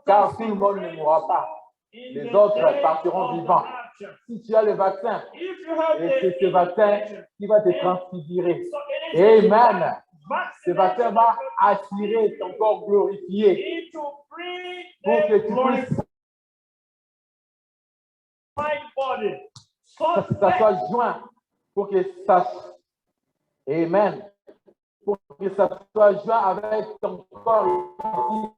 Car tout le monde ne mourra pas. Les autres partiront vivants. Si tu as le vaccin, et c'est ce vaccin qui va te transfigurer. Amen. Ce vaccin va attirer ton corps glorifié pour que tu puisses ça soit joint, pour que ça, amen, pour que ça soit joint avec ton corps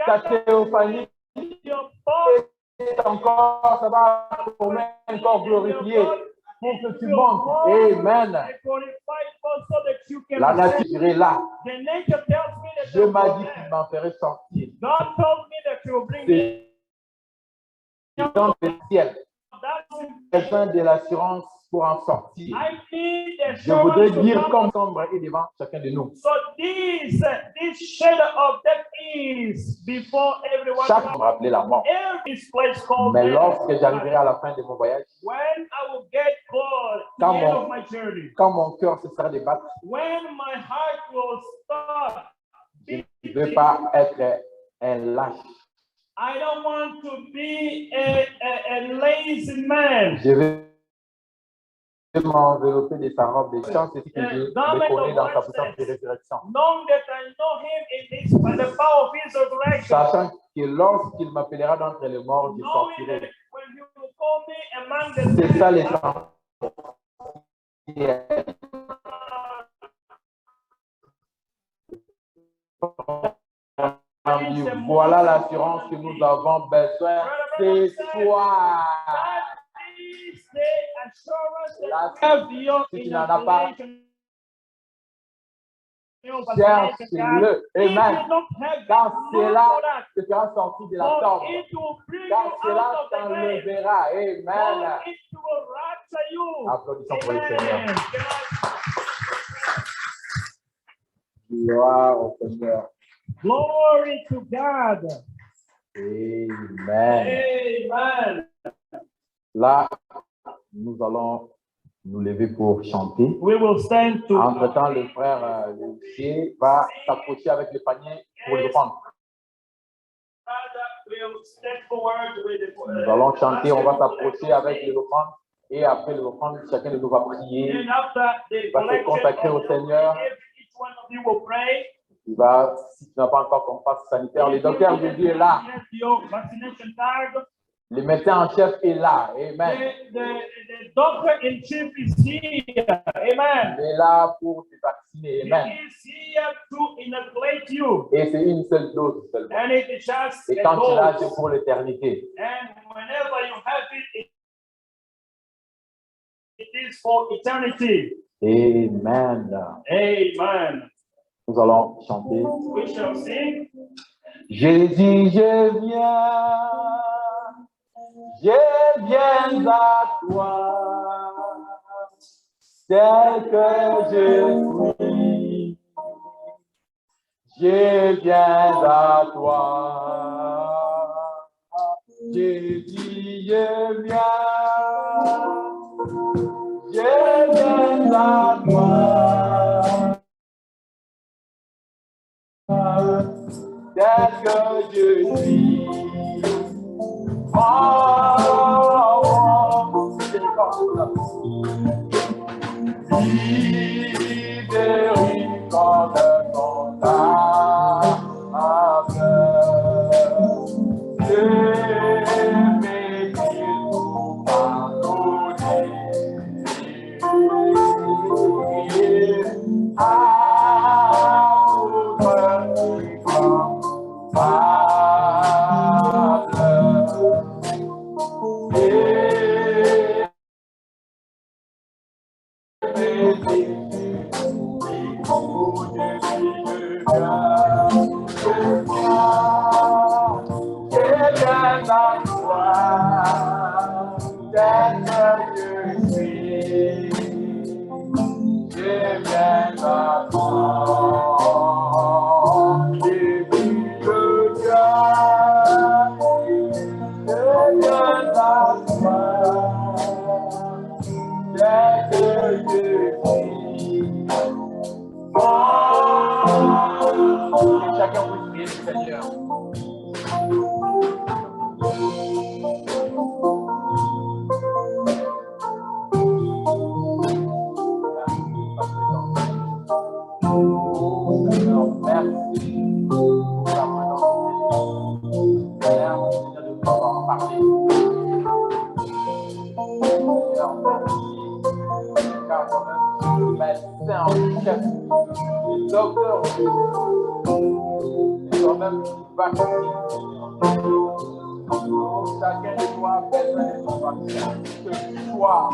ta théophanie et ton corps, ça va former un corps glorifié pour que tu montes. Amen. La nature est là. Dieu m'a dit qu'il m'en ferait sortir. C'est dans le ciel. J'ai besoin de l'assurance pour en sortir. Je voudrais dire comme sombre est devant chacun de nous. So this shadow of death is before everyone. Chaque me rappelait la mort. This place called Mais death. lorsque j'arriverai à la fin de mon voyage, When I will get close to the Come end on. of my journey, quand mon cœur cessera de battre, when my heart will stop, je ne veux pas être un lâche. I don't want to be a lazy man. Je vais m'envelopper de sa robe de chance et que je le connais dans sa puissance de résurrection. Knowing that I know him by the power of his resurrection. Sachant que lorsqu'il m'appellera d'entre les morts, je Knowing that sortirai. when he will call me among the C'est ça les Voilà l'assurance que nous avons besoin ce soir. the assurance Là, that have your si tu n'en as pas, cherche-le. cherche-le. Amen. Car c'est là que tu seras sorti de la tombe. Car c'est là que tu t'enlèveras. Amen. Applaudissons pour le Seigneur. Gloire au Seigneur. Glory to God. Amen. Amen. Là, nous allons nous lever pour chanter. We will stand to. Entre-temps, le frère Lucier va s'approcher avec le panier pour le prendre. Nous allons chanter, on va s'approcher avec le offrande et après le offrande, chacun de nous va prier. Il va se consacrer au Seigneur. Il va, si tu n'as pas encore ton passe sanitaire, le docteur de Dieu est là. Le médecin en chef est là. Amen. The doctor in chief is here. Amen. Il est là pour te vacciner. Amen. He is here to inoculate you. Et c'est une seule dose seulement. And it is just Et a quand tu l'as, dose. c'est pour l'éternité. And whenever you have it is for eternity. Amen. Amen. Nous allons chanter. We shall sing. Jésus, je viens à toi, tel que je suis. Je viens à toi. Jésus, je viens à toi. Tel que je suis. Chacun vous prie, Seigneur. Docteur, et toi-même tu vaccines. Chacun de toi a besoin de son vaccin. Que tu sois.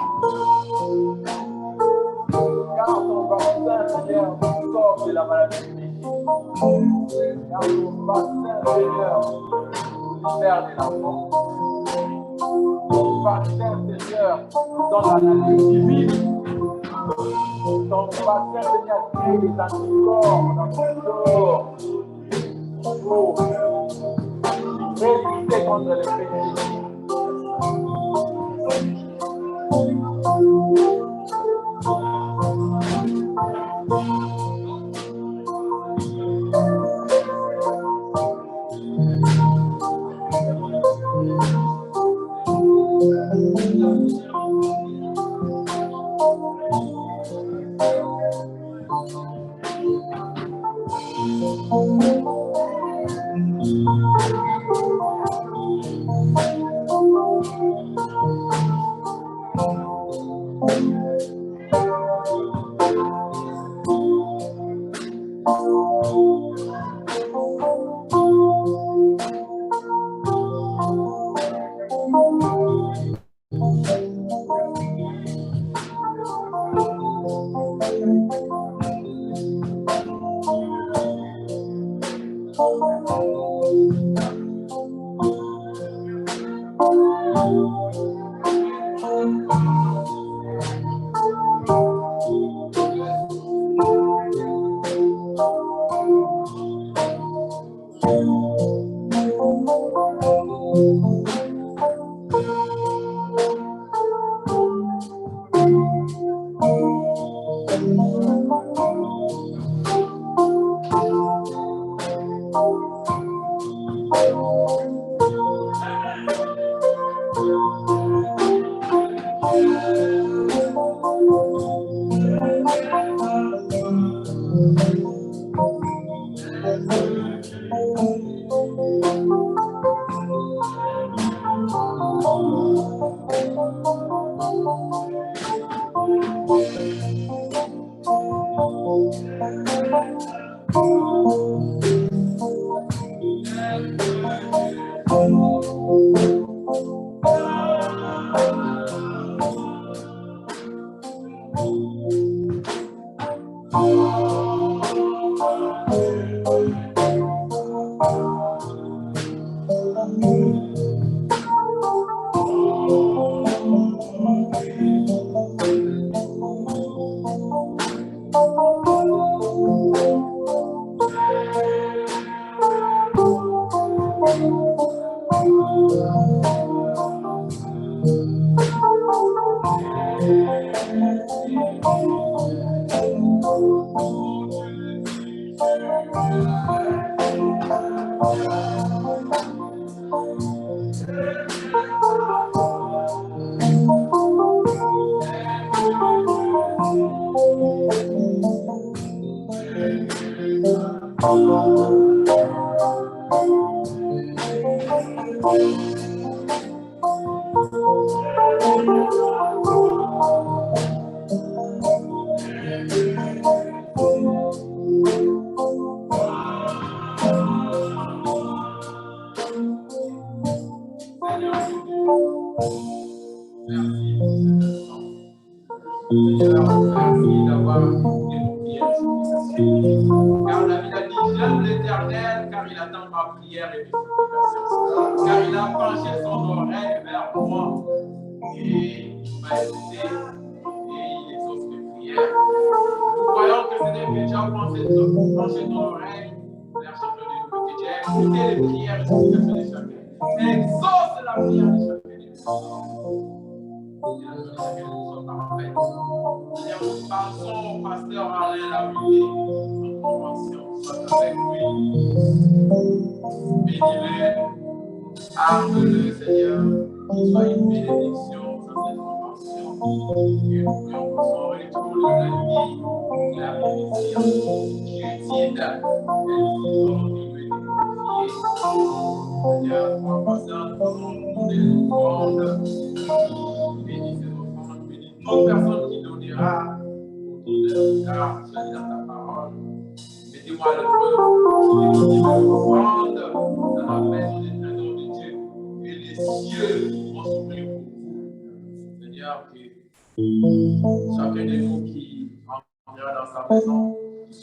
Car ton vaccin, Seigneur, nous sort de la maladie. Car ton vaccin, Seigneur, nous libère de la mort. Ton vaccin, Seigneur, nous donne la nature divine. Ton vaccin, Seigneur, crée des anticorps dans ton corps pour résister contre les péchés.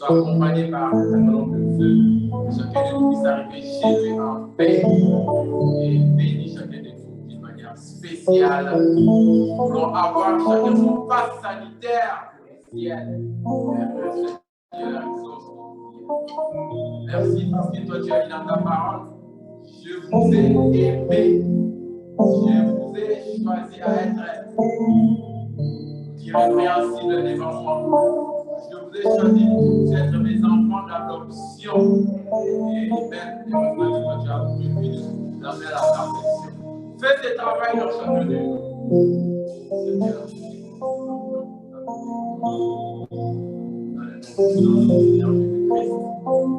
Accompagné par un nom de feu, chacun de nous puisse arriver chez lui en paix et bénir chacun de nous d'une manière spéciale. Nous voulons avoir chacun son passe sanitaire pour le ciel. Merci parce que toi tu as dit dans ta parole, je vous ai aimé, je vous ai choisi à être irrépréhensible devant moi. Je vous ai choisi d'être mes enfants d'adoption. Et même, heureusement que tu as voulu d'amener à la perfection. Fais ce travail dans chacun de nous.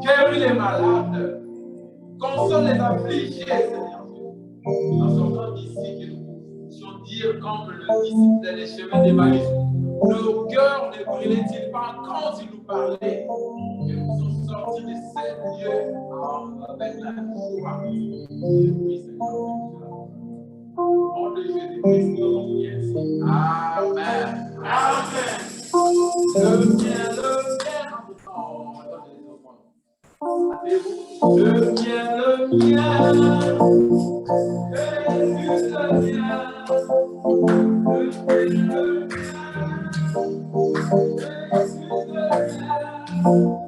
Guéris les malades. Console les affligés, Seigneur Dieu. En sortant d'ici, que nous puissions dire comme le disciple des chemins d'Emmaüs. Nos cœurs ne brûlaient-ils pas quand il nous parlait? Et nous sommes sortis de ces lieux avec la joie. Et oui, Seigneur, au nom de Jésus-Christ, nous avons prié. Amen. Amen. Le bien, le bien. Le mien, le mien. Jésus, le mien. Le mien, le mien. Jésus, le mien.